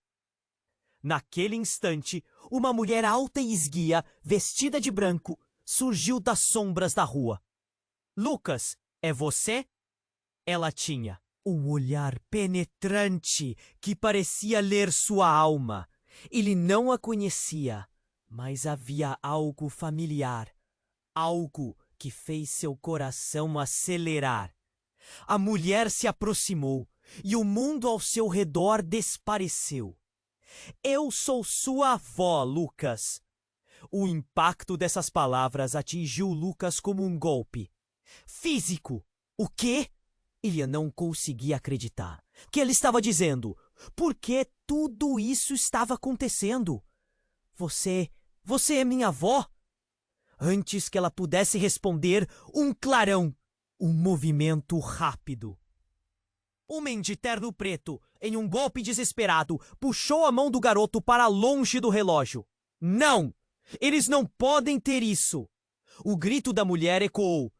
[SPEAKER 1] Naquele instante, uma mulher alta e esguia, vestida de branco, surgiu das sombras da rua. Lucas, é você? Ela tinha um olhar penetrante que parecia ler sua alma. Ele não a conhecia, mas havia algo familiar, algo que fez seu coração acelerar. A mulher se aproximou e o mundo ao seu redor desapareceu. Eu sou sua avó, Lucas. O impacto dessas palavras atingiu Lucas como um golpe. Físico! O quê? Ele não conseguia acreditar. Que ele estava dizendo? Por que tudo isso estava acontecendo? Você é minha avó? Antes que ela pudesse responder, um clarão, um movimento rápido. Homem de terno preto, em um golpe desesperado, puxou a mão do garoto para longe do relógio. Não! Eles não podem ter isso! O grito da mulher ecoou,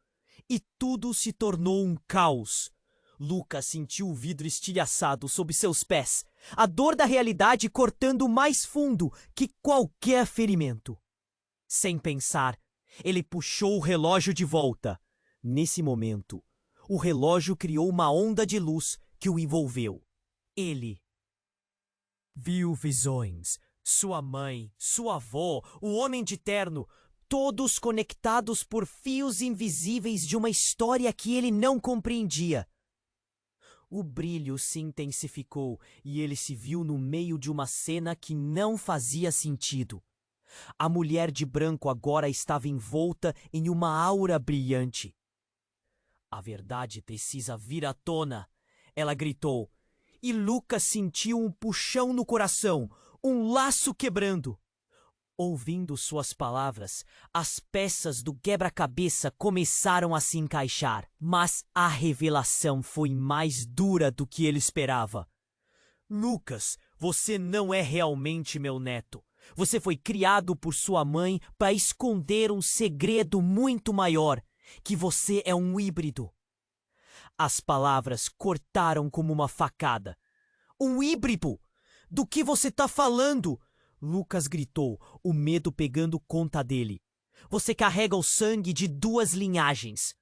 [SPEAKER 1] e tudo se tornou um caos. Lucas sentiu o vidro estilhaçado sob seus pés, a dor da realidade cortando mais fundo que qualquer ferimento. Sem pensar, ele puxou o relógio de volta. Nesse momento, o relógio criou uma onda de luz que o envolveu. Ele viu visões. Sua mãe, sua avó, o homem de terno, todos conectados por fios invisíveis de uma história que ele não compreendia. O brilho se intensificou e ele se viu no meio de uma cena que não fazia sentido. A mulher de branco agora estava envolta em uma aura brilhante. A verdade precisa vir à tona, ela gritou, e Lucas sentiu um puxão no coração, um laço quebrando. Ouvindo suas palavras, as peças do quebra-cabeça começaram a se encaixar, mas a revelação foi mais dura do que ele esperava. Lucas, você não é realmente meu neto. Você foi criado por sua mãe para esconder um segredo muito maior, que você é um híbrido. As palavras cortaram como uma facada. Um híbrido? Do que você está falando? Lucas gritou, o medo pegando conta dele. Você carrega o sangue de duas linhagens.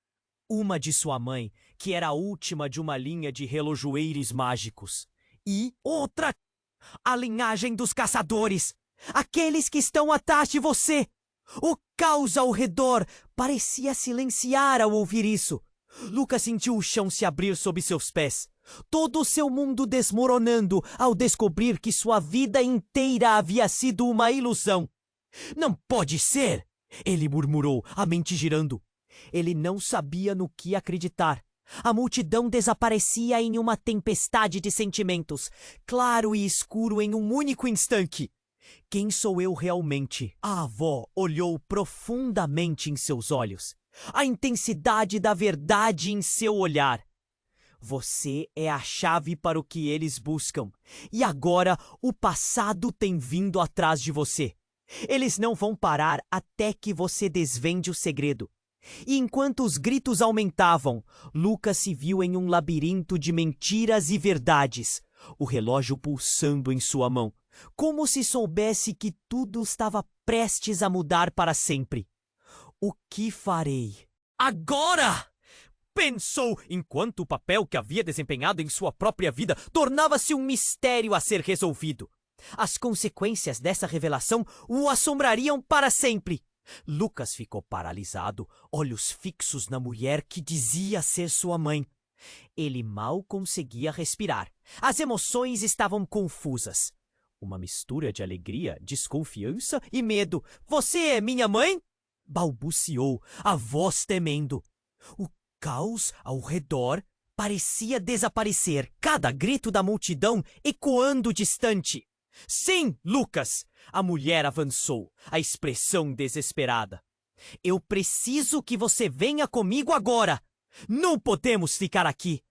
[SPEAKER 1] Uma de sua mãe, que era a última de uma linha de relojoeiros mágicos. E outra, a linhagem dos caçadores. Aqueles que estão atrás de você. O caos ao redor parecia silenciar ao ouvir isso. Lucas sentiu o chão se abrir sob seus pés. Todo o seu mundo desmoronando ao descobrir que sua vida inteira havia sido uma ilusão. Não pode ser! Ele murmurou, a mente girando. Ele não sabia no que acreditar. A multidão desaparecia em uma tempestade de sentimentos, claro e escuro em um único instante. Quem sou eu realmente? A avó olhou profundamente em seus olhos. A intensidade da verdade em seu olhar. Você é a chave para o que eles buscam. E agora o passado tem vindo atrás de você. Eles não vão parar até que você desvende o segredo. E enquanto os gritos aumentavam, Lucas se viu em um labirinto de mentiras e verdades. O relógio pulsando em sua mão, como se soubesse que tudo estava prestes a mudar para sempre. O que farei? Agora! Pensou, enquanto o papel que havia desempenhado em sua própria vida tornava-se um mistério a ser resolvido. As consequências dessa revelação o assombrariam para sempre. Lucas ficou paralisado, olhos fixos na mulher que dizia ser sua mãe. Ele mal conseguia respirar. As emoções estavam confusas. Uma mistura de alegria, desconfiança e medo. Você é minha mãe? Balbuciou, a voz temendo. O caos ao redor parecia desaparecer, cada grito da multidão ecoando distante. Sim, Lucas! A mulher avançou, a expressão desesperada. Eu preciso que você venha comigo agora! Não podemos ficar aqui!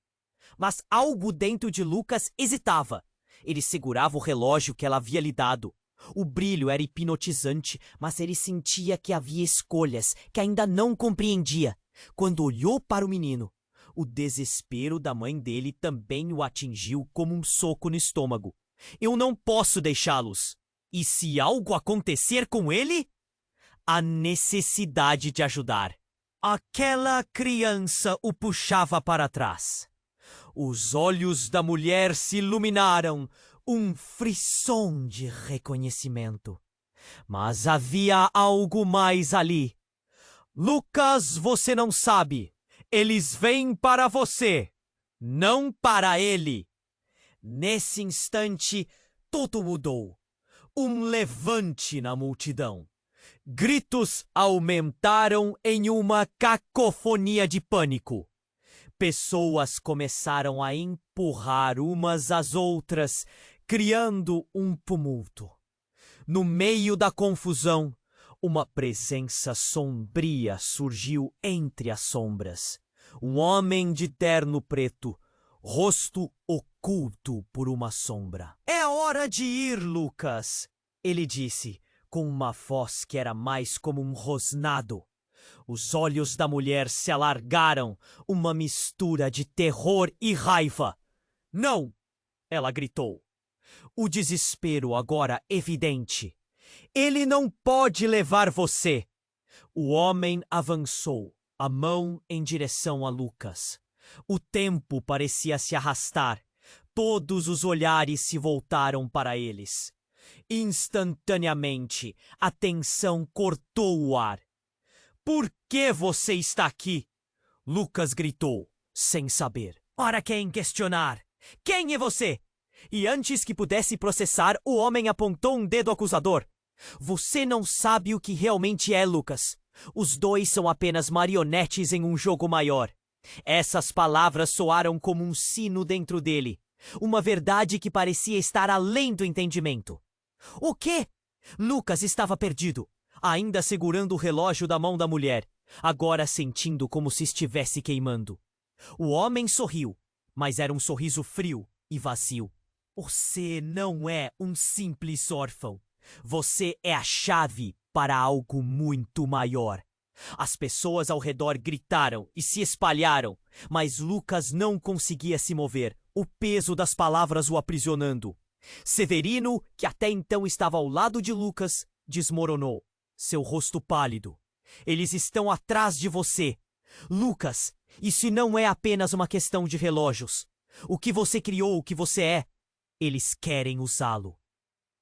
[SPEAKER 1] Mas algo dentro de Lucas hesitava. Ele segurava o relógio que ela havia lhe dado. O brilho era hipnotizante, mas ele sentia que havia escolhas que ainda não compreendia. Quando olhou para o menino, o desespero da mãe dele também o atingiu como um soco no estômago. Eu não posso deixá-los. E se algo acontecer com ele? A necessidade de ajudar. Aquela criança o puxava para trás. Os olhos da mulher se iluminaram, um frisson de reconhecimento. Mas havia algo mais ali. Lucas, você não sabe. Eles vêm para você, não para ele. Nesse instante, tudo mudou. Um levante na multidão. Gritos aumentaram em uma cacofonia de pânico. Pessoas começaram a empurrar umas às outras, criando um tumulto. No meio da confusão, uma presença sombria surgiu entre as sombras. Um homem de terno preto, rosto oculto por uma sombra. "É hora de ir, Lucas", ele disse, com uma voz que era mais como um rosnado. Os olhos da mulher se alargaram, uma mistura de terror e raiva. "Não!" ela gritou. O desespero agora evidente. "Ele não pode levar você!" O homem avançou, a mão em direção a Lucas. O tempo parecia se arrastar. Todos os olhares se voltaram para eles. Instantaneamente, a tensão cortou o ar. "Por que você está aqui?" Lucas gritou, sem saber. "Ora quem questionar? Quem é você?" E antes que pudesse processar, o homem apontou um dedo acusador. "Você não sabe o que realmente é, Lucas. Os dois são apenas marionetes em um jogo maior." Essas palavras soaram como um sino dentro dele. Uma verdade que parecia estar além do entendimento. "O quê?" Lucas estava perdido, ainda segurando o relógio da mão da mulher, agora sentindo como se estivesse queimando. O homem sorriu, mas era um sorriso frio e vazio. "Você não é um simples órfão. Você é a chave para algo muito maior." As pessoas ao redor gritaram e se espalharam, mas Lucas não conseguia se mover, o peso das palavras o aprisionando. Severino, que até então estava ao lado de Lucas, desmoronou, seu rosto pálido. "Eles estão atrás de você. Lucas, isso não é apenas uma questão de relógios. O que você criou, o que você é, eles querem usá-lo."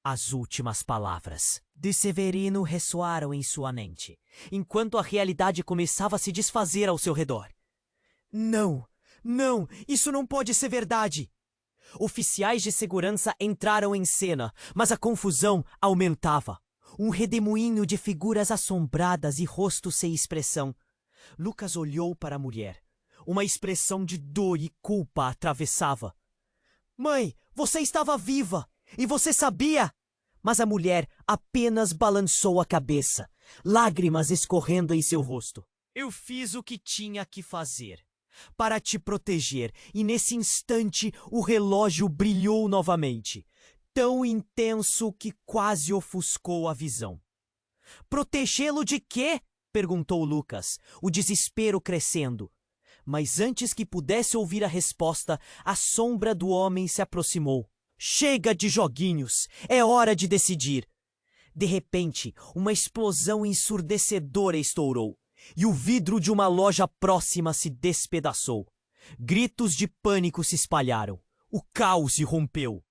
[SPEAKER 1] As últimas palavras de Severino ressoaram em sua mente, enquanto a realidade começava a se desfazer ao seu redor. Não, isso não pode ser verdade. Oficiais de segurança entraram em cena, mas a confusão aumentava. Um redemoinho de figuras assombradas e rostos sem expressão. Lucas olhou para a mulher. Uma expressão de dor e culpa a atravessava. "Mãe, você estava viva! E você sabia?" Mas a mulher apenas balançou a cabeça, lágrimas escorrendo em seu rosto. "Eu fiz o que tinha que fazer para te proteger, e nesse instante o relógio brilhou novamente, tão intenso que quase ofuscou a visão." "Protegê-lo de quê?" perguntou Lucas, o desespero crescendo. Mas antes que pudesse ouvir a resposta, a sombra do homem se aproximou. "Chega de joguinhos, é hora de decidir." De repente, uma explosão ensurdecedora estourou, e o vidro de uma loja próxima se despedaçou. Gritos de pânico se espalharam. O caos irrompeu.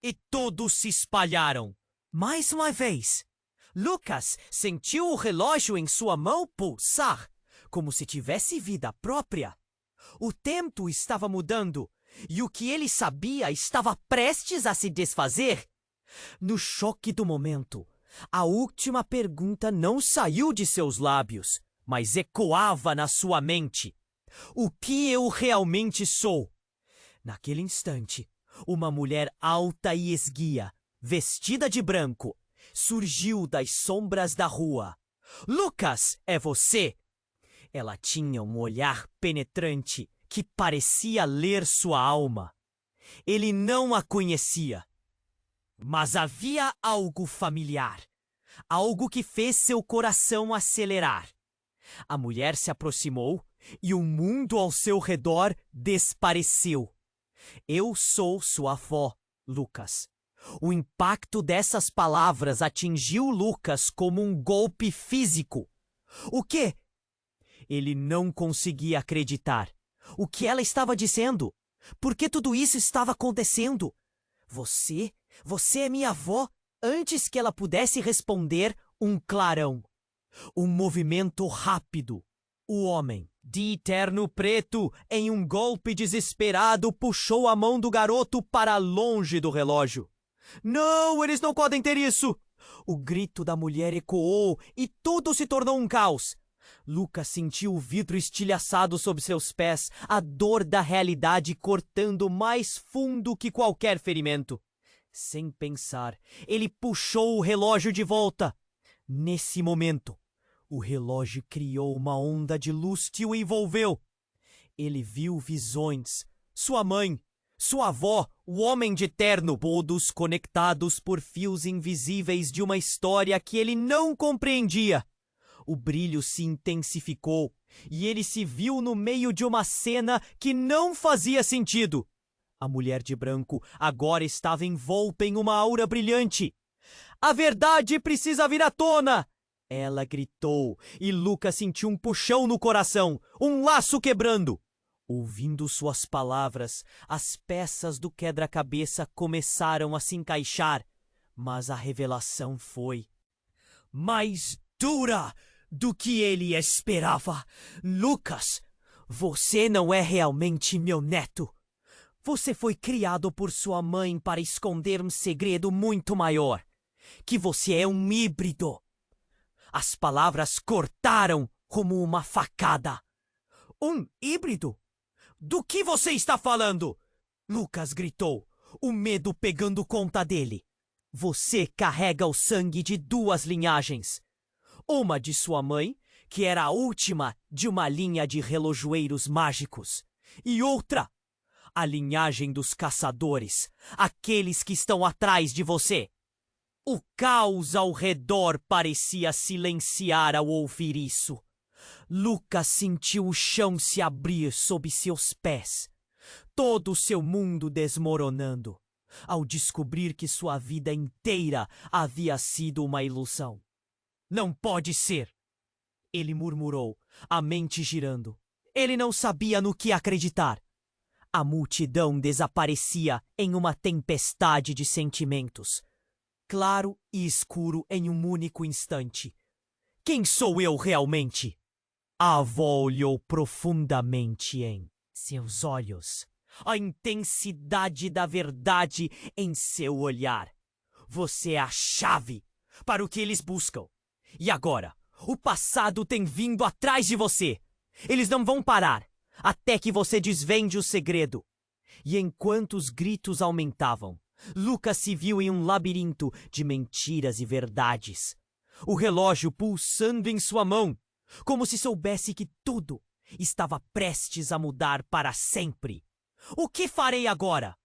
[SPEAKER 1] E todos se espalharam. Mais uma vez, Lucas sentiu o relógio em sua mão pulsar, como se tivesse vida própria. O tempo estava mudando, e o que ele sabia estava prestes a se desfazer. No choque do momento, a última pergunta não saiu de seus lábios, mas ecoava na sua mente. "O que eu realmente sou?" Naquele instante, uma mulher alta e esguia, vestida de branco, surgiu das sombras da rua. "Lucas, é você?" Ela tinha um olhar penetrante que parecia ler sua alma. Ele não a conhecia, mas havia algo familiar, algo que fez seu coração acelerar. A mulher se aproximou e o mundo ao seu redor desapareceu. "Eu sou sua avó, Lucas." O impacto dessas palavras atingiu Lucas como um golpe físico. "O quê?" Ele não conseguia acreditar. O que ela estava dizendo? Por que tudo isso estava acontecendo? Você é minha avó?" Antes que ela pudesse responder, um clarão. Um movimento rápido. O homem, de terno preto, em um golpe desesperado, puxou a mão do garoto para longe do relógio. "Não, eles não podem ter isso! O grito da mulher ecoou e tudo se tornou um caos. Lucas sentiu o vidro estilhaçado sob seus pés, a dor da realidade cortando mais fundo que qualquer ferimento. Sem pensar, ele puxou o relógio de volta. Nesse momento, o relógio criou uma onda de luz que o envolveu. Ele viu visões, sua mãe, sua avó, o homem de terno, todos conectados por fios invisíveis de uma história que ele não compreendia. O brilho se intensificou e ele se viu no meio de uma cena que não fazia sentido. A mulher de branco agora estava envolta em uma aura brilhante. A verdade precisa vir à tona! Ela gritou e Lucas sentiu um puxão no coração, um laço quebrando. Ouvindo suas palavras, as peças do quebra-cabeça começaram a se encaixar, mas a revelação foi mais dura do que ele esperava. Lucas, você não é realmente meu neto. Você foi criado por sua mãe para esconder um segredo muito maior, que você é um híbrido. As palavras cortaram como uma facada. Um híbrido? Do que você está falando? Lucas gritou, o medo pegando conta dele. Você carrega o sangue de duas linhagens. Uma de sua mãe, que era a última de uma linha de relojoeiros mágicos, e outra, a linhagem dos caçadores, aqueles que estão atrás de você. O caos ao redor parecia silenciar ao ouvir isso. Lucas sentiu o chão se abrir sob seus pés, todo o seu mundo desmoronando, ao descobrir que sua vida inteira havia sido uma ilusão. Não pode ser! Ele murmurou, a mente girando. Ele não sabia no que acreditar. A multidão desaparecia em uma tempestade de sentimentos, claro e escuro em um único instante. Quem sou eu realmente? A avó olhou profundamente em seus olhos, a intensidade da verdade em seu olhar. Você é a chave para o que eles buscam. E agora, o passado tem vindo atrás de você. Eles não vão parar até que você desvende o segredo. E enquanto os gritos aumentavam, Lucas se viu em um labirinto de mentiras e verdades. O relógio pulsando em sua mão, como se soubesse que tudo estava prestes a mudar para sempre. O que farei agora?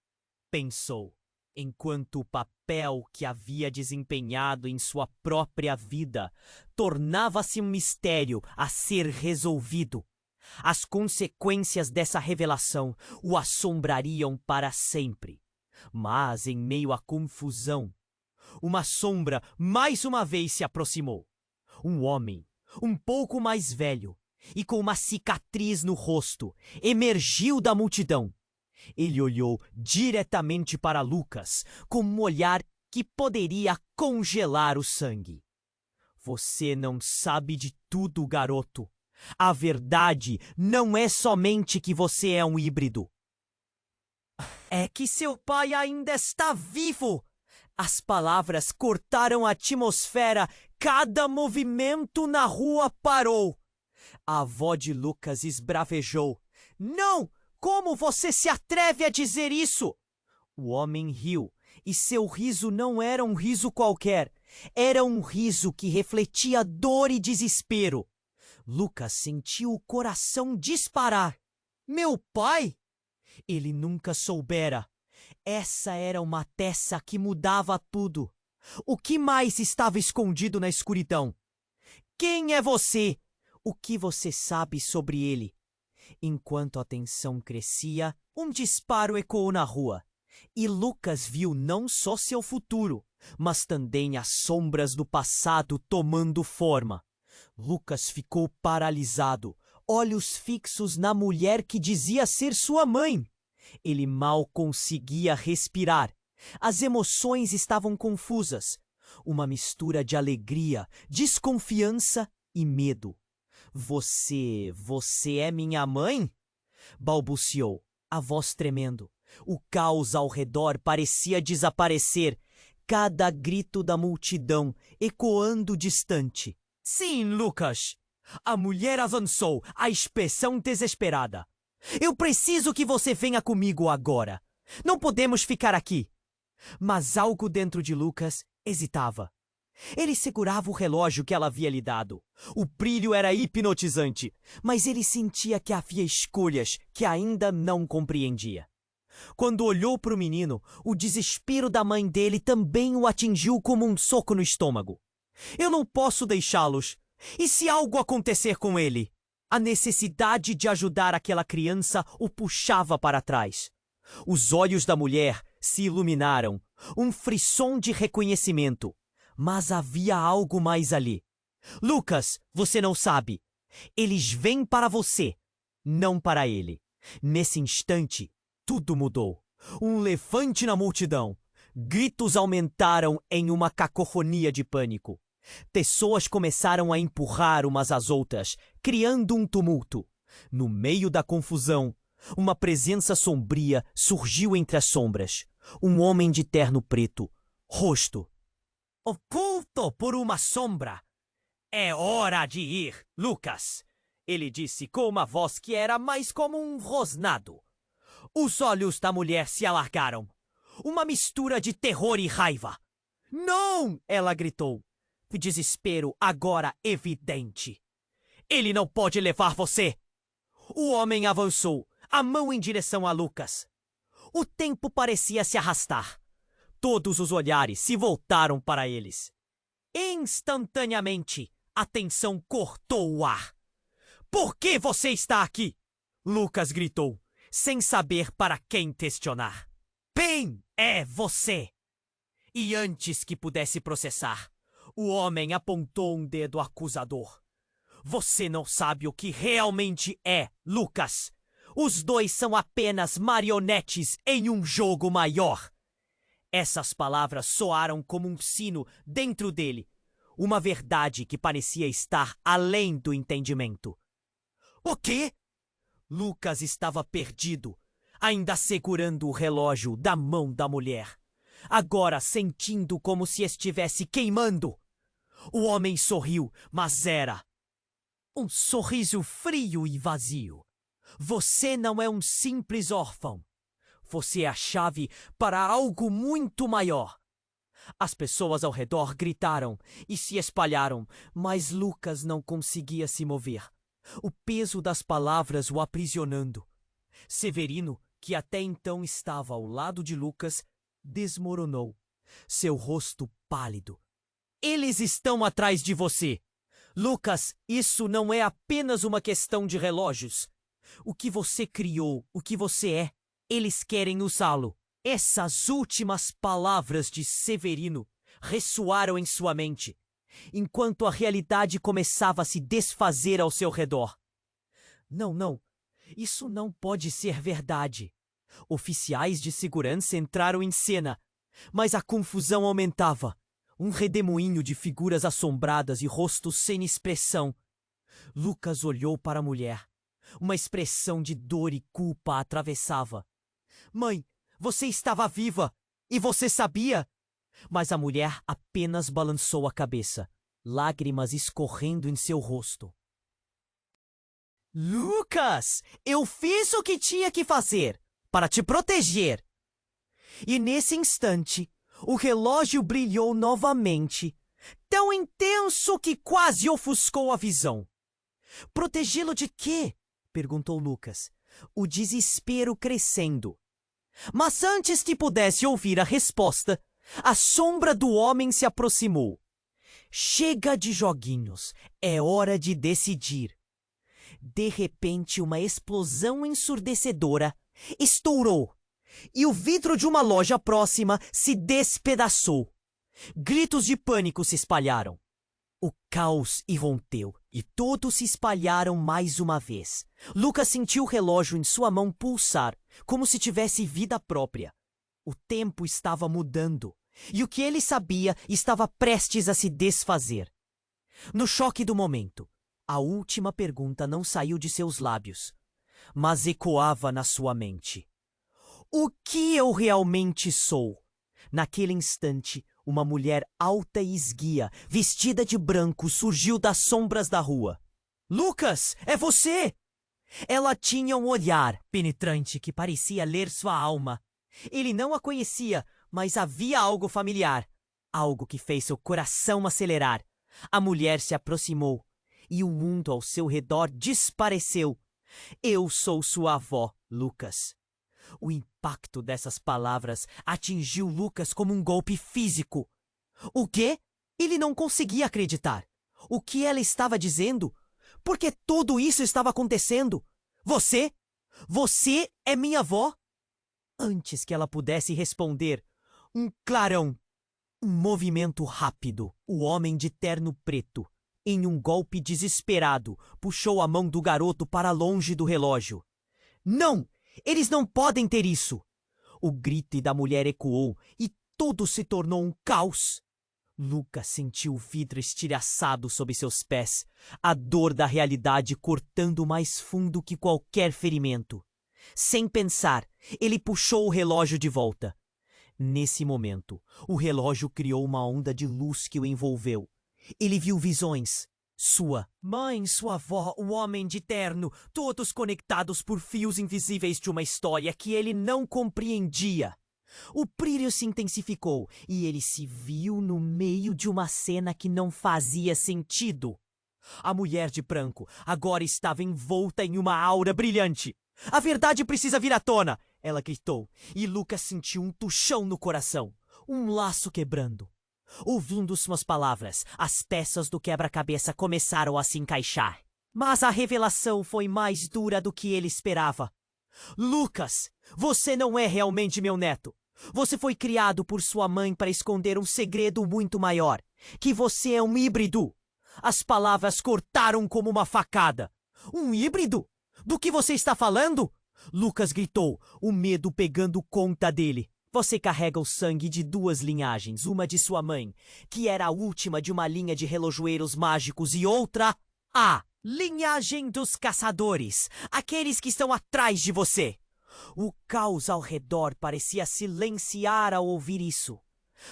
[SPEAKER 1] Pensou, enquanto o papel que havia desempenhado em sua própria vida tornava-se um mistério a ser resolvido. As consequências dessa revelação o assombrariam para sempre. Mas, em meio à confusão, uma sombra mais uma vez se aproximou. Um homem, um pouco mais velho e com uma cicatriz no rosto, emergiu da multidão. Ele olhou diretamente para Lucas com um olhar que poderia congelar o sangue. Você não sabe de tudo, garoto. A verdade não é somente que você é um híbrido. É que seu pai ainda está vivo! As palavras cortaram a atmosfera, cada movimento na rua parou. A avó de Lucas esbravejou. Não! Como você se atreve a dizer isso? O homem riu, e seu riso não era um riso qualquer. Era um riso que refletia dor e desespero. Lucas sentiu o coração disparar. Meu pai? Ele nunca soubera. Essa era uma peça que mudava tudo. O que mais estava escondido na escuridão? Quem é você? O que você sabe sobre ele? Enquanto a tensão crescia, um disparo ecoou na rua. E Lucas viu não só seu futuro, mas também as sombras do passado tomando forma. Lucas ficou paralisado, olhos fixos na mulher que dizia ser sua mãe. Ele mal conseguia respirar. As emoções estavam confusas. Uma mistura de alegria, desconfiança e medo. Você é minha mãe? Balbuciou, a voz tremendo. O caos ao redor parecia desaparecer. cada grito da multidão ecoando distante. Sim, Lucas! A mulher avançou, a expressão desesperada. Eu preciso que você venha comigo agora. Não podemos ficar aqui. Mas algo dentro de Lucas hesitava. Ele segurava o relógio que ela havia lhe dado. O brilho era hipnotizante, mas ele sentia que havia escolhas que ainda não compreendia. Quando olhou para o menino, o desespero da mãe dele também o atingiu como um soco no estômago. Eu não posso deixá-los. E se algo acontecer com ele? A necessidade de ajudar aquela criança o puxava para trás. Os olhos da mulher se iluminaram, um frisson de reconhecimento. Mas havia algo mais ali. Lucas, você não sabe. Eles vêm para você, não para ele. Nesse instante, tudo mudou. Um levante na multidão. Gritos aumentaram em uma cacofonia de pânico. Pessoas começaram a empurrar umas às outras, criando um tumulto. No meio da confusão, uma presença sombria surgiu entre as sombras. Um homem de terno preto, rosto oculto por uma sombra. É hora de ir, Lucas, ele disse com uma voz que era mais como um rosnado. Os olhos da mulher se alargaram. Uma mistura de terror e raiva. Não! Ela gritou. O desespero agora evidente. Ele não pode levar você! O homem avançou, a mão em direção a Lucas. O tempo parecia se arrastar. Todos os olhares se voltaram para eles. Instantaneamente, a tensão cortou o ar. Por que você está aqui? Lucas gritou, sem saber para quem questionar. Bem, é você! E antes que pudesse processar, o homem apontou um dedo acusador. Você não sabe o que realmente é, Lucas. Os dois são apenas marionetes em um jogo maior. Essas palavras soaram como um sino dentro dele. Uma verdade que parecia estar além do entendimento. O quê? Lucas estava perdido, ainda segurando o relógio da mão da mulher. Agora sentindo como se estivesse queimando. O homem sorriu, mas era um sorriso frio e vazio. Você não é um simples órfão. Você é a chave para algo muito maior. As pessoas ao redor gritaram e se espalharam, mas Lucas não conseguia se mover. O peso das palavras o aprisionando. Severino, que até então estava ao lado de Lucas, desmoronou, seu rosto pálido. Eles estão atrás de você. Lucas, isso não é apenas uma questão de relógios. O que você criou, o que você é, eles querem usá-lo. Essas últimas palavras de Severino ressoaram em sua mente, enquanto a realidade começava a se desfazer ao seu redor. Não, isso não pode ser verdade. Oficiais de segurança entraram em cena, mas a confusão aumentava. Um redemoinho de figuras assombradas e rostos sem expressão. Lucas olhou para a mulher. Uma expressão de dor e culpa a atravessava. Mãe, você estava viva e você sabia? Mas a mulher apenas balançou a cabeça, lágrimas escorrendo em seu rosto. Lucas, eu fiz o que tinha que fazer para te proteger. E nesse instante, o relógio brilhou novamente, tão intenso que quase ofuscou a visão. Protegê-lo de quê? Perguntou Lucas, o desespero crescendo. Mas antes que pudesse ouvir a resposta, a sombra do homem se aproximou. Chega de joguinhos, é hora de decidir. De repente, uma explosão ensurdecedora estourou e o vidro de uma loja próxima se despedaçou. Gritos de pânico se espalharam. O caos irrompeu e todos se espalharam mais uma vez. Lucas sentiu o relógio em sua mão pulsar, como se tivesse vida própria. O tempo estava mudando e o que ele sabia estava prestes a se desfazer. No choque do momento, a última pergunta não saiu de seus lábios, mas ecoava na sua mente. O que eu realmente sou? Naquele instante, Uma mulher alta e esguia, vestida de branco, surgiu das sombras da rua. Lucas, é você! Ela tinha um olhar penetrante que parecia ler sua alma. Ele não a conhecia, mas havia algo familiar. Algo que fez seu coração acelerar. A mulher se aproximou e o mundo ao seu redor desapareceu. Eu sou sua avó, Lucas. O impacto dessas palavras atingiu Lucas como um golpe físico. O quê? Ele não conseguia acreditar. O que ela estava dizendo? Por que tudo isso estava acontecendo? Você? Você é minha avó? Antes que ela pudesse responder, um clarão, um movimento rápido. O homem de terno preto, em um golpe desesperado, puxou a mão do garoto para longe do relógio. Não! Eles não podem ter isso! O grito da mulher ecoou e tudo se tornou um caos. Lucas sentiu o vidro estilhaçado sob seus pés, a dor da realidade cortando mais fundo que qualquer ferimento. Sem pensar, ele puxou o relógio de volta. Nesse momento, o relógio criou uma onda de luz que o envolveu. Ele viu visões. Sua mãe, sua avó, o homem de terno, todos conectados por fios invisíveis de uma história que ele não compreendia. O brilho se intensificou e ele se viu no meio de uma cena que não fazia sentido. A mulher de branco agora estava envolta em uma aura brilhante. A verdade precisa vir à tona! Ela gritou, e Lucas sentiu um tuchão no coração, um laço quebrando. Ouvindo suas palavras, as peças do quebra-cabeça começaram a se encaixar. Mas a revelação foi mais dura do que ele esperava. Lucas, você não é realmente meu neto. Você foi criado por sua mãe para esconder um segredo muito maior, que você é um híbrido. As palavras cortaram como uma facada. Um híbrido? Do que você está falando? Lucas gritou, o medo pegando conta dele. Você carrega o sangue de duas linhagens, uma de sua mãe, que era a última de uma linha de relojoeiros mágicos, e outra, a linhagem dos caçadores, aqueles que estão atrás de você. O caos ao redor parecia silenciar ao ouvir isso.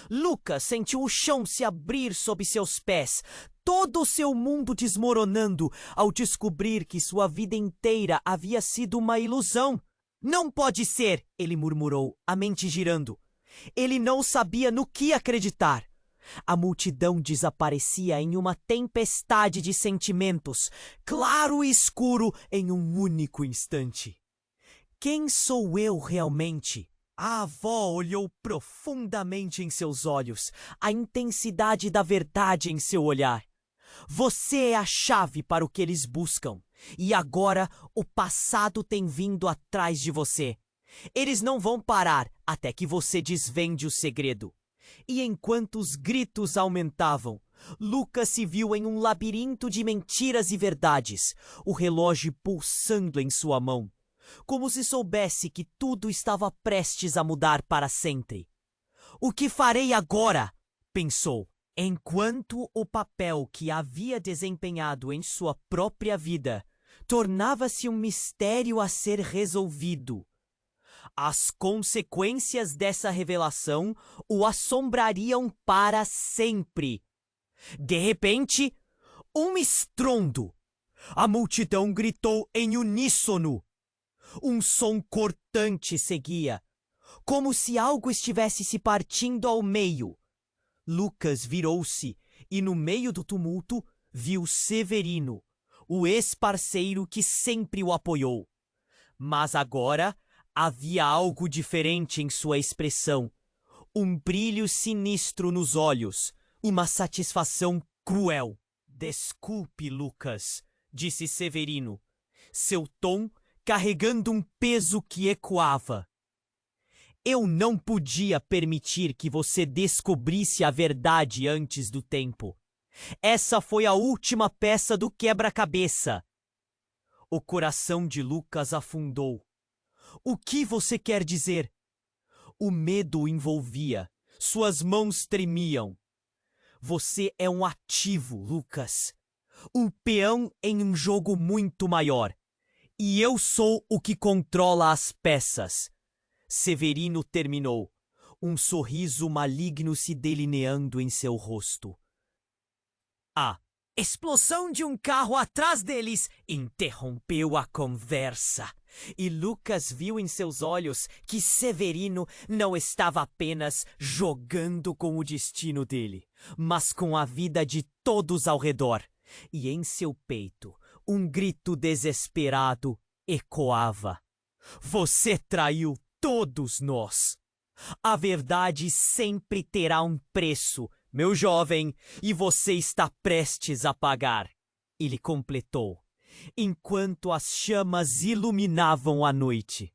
[SPEAKER 1] Lucas sentiu o chão se abrir sob seus pés, todo o seu mundo desmoronando ao descobrir que sua vida inteira havia sido uma ilusão. Não pode ser, ele murmurou, a mente girando. Ele não sabia no que acreditar. A multidão desaparecia em uma tempestade de sentimentos, claro e escuro em um único instante. Quem sou eu realmente? A avó olhou profundamente em seus olhos, a intensidade da verdade em seu olhar. Você é a chave para o que eles buscam, e agora o passado tem vindo atrás de você. Eles não vão parar até que você desvende o segredo. E enquanto os gritos aumentavam, Lucas se viu em um labirinto de mentiras e verdades, o relógio pulsando em sua mão, como se soubesse que tudo estava prestes a mudar para sempre. O que farei agora? Pensou, enquanto o papel que havia desempenhado em sua própria vida tornava-se um mistério a ser resolvido. As consequências dessa revelação o assombrariam para sempre. De repente, um estrondo. A multidão gritou em uníssono. Um som cortante seguia, como se algo estivesse se partindo ao meio. Lucas virou-se e, no meio do tumulto, viu Severino, o ex-parceiro que sempre o apoiou. Mas agora havia algo diferente em sua expressão, um brilho sinistro nos olhos, uma satisfação cruel. Desculpe, Lucas, disse Severino, seu tom carregando um peso que ecoava. Eu não podia permitir que você descobrisse a verdade antes do tempo. Essa foi a última peça do quebra-cabeça. O coração de Lucas afundou. O que você quer dizer? O medo o envolvia. Suas mãos tremiam. Você é um ativo, Lucas. Um peão em um jogo muito maior. E eu sou o que controla as peças. Severino terminou. um sorriso maligno se delineando em seu rosto. A explosão de um carro atrás deles interrompeu a conversa, e Lucas viu em seus olhos que Severino não estava apenas jogando com o destino dele, mas com a vida de todos ao redor. E em seu peito, um grito desesperado ecoava: "Você traiu todos nós! A verdade sempre terá um preço, meu jovem, e você está prestes a pagar." Ele completou, enquanto as chamas iluminavam a noite.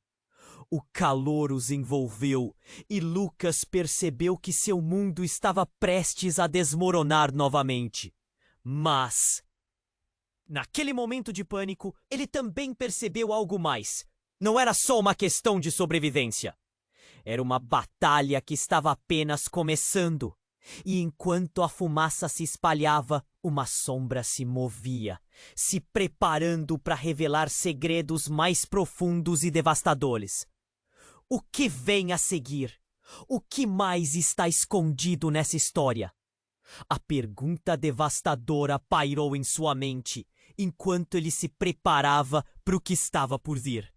[SPEAKER 1] O calor os envolveu e Lucas percebeu que seu mundo estava prestes a desmoronar novamente. Mas, naquele momento de pânico, ele também percebeu algo mais. Não era só uma questão de sobrevivência. Era uma batalha que estava apenas começando. E enquanto a fumaça se espalhava, uma sombra se movia, se preparando para revelar segredos mais profundos e devastadores. O que vem a seguir? O que mais está escondido nessa história? A pergunta devastadora pairou em sua mente, enquanto ele se preparava para o que estava por vir.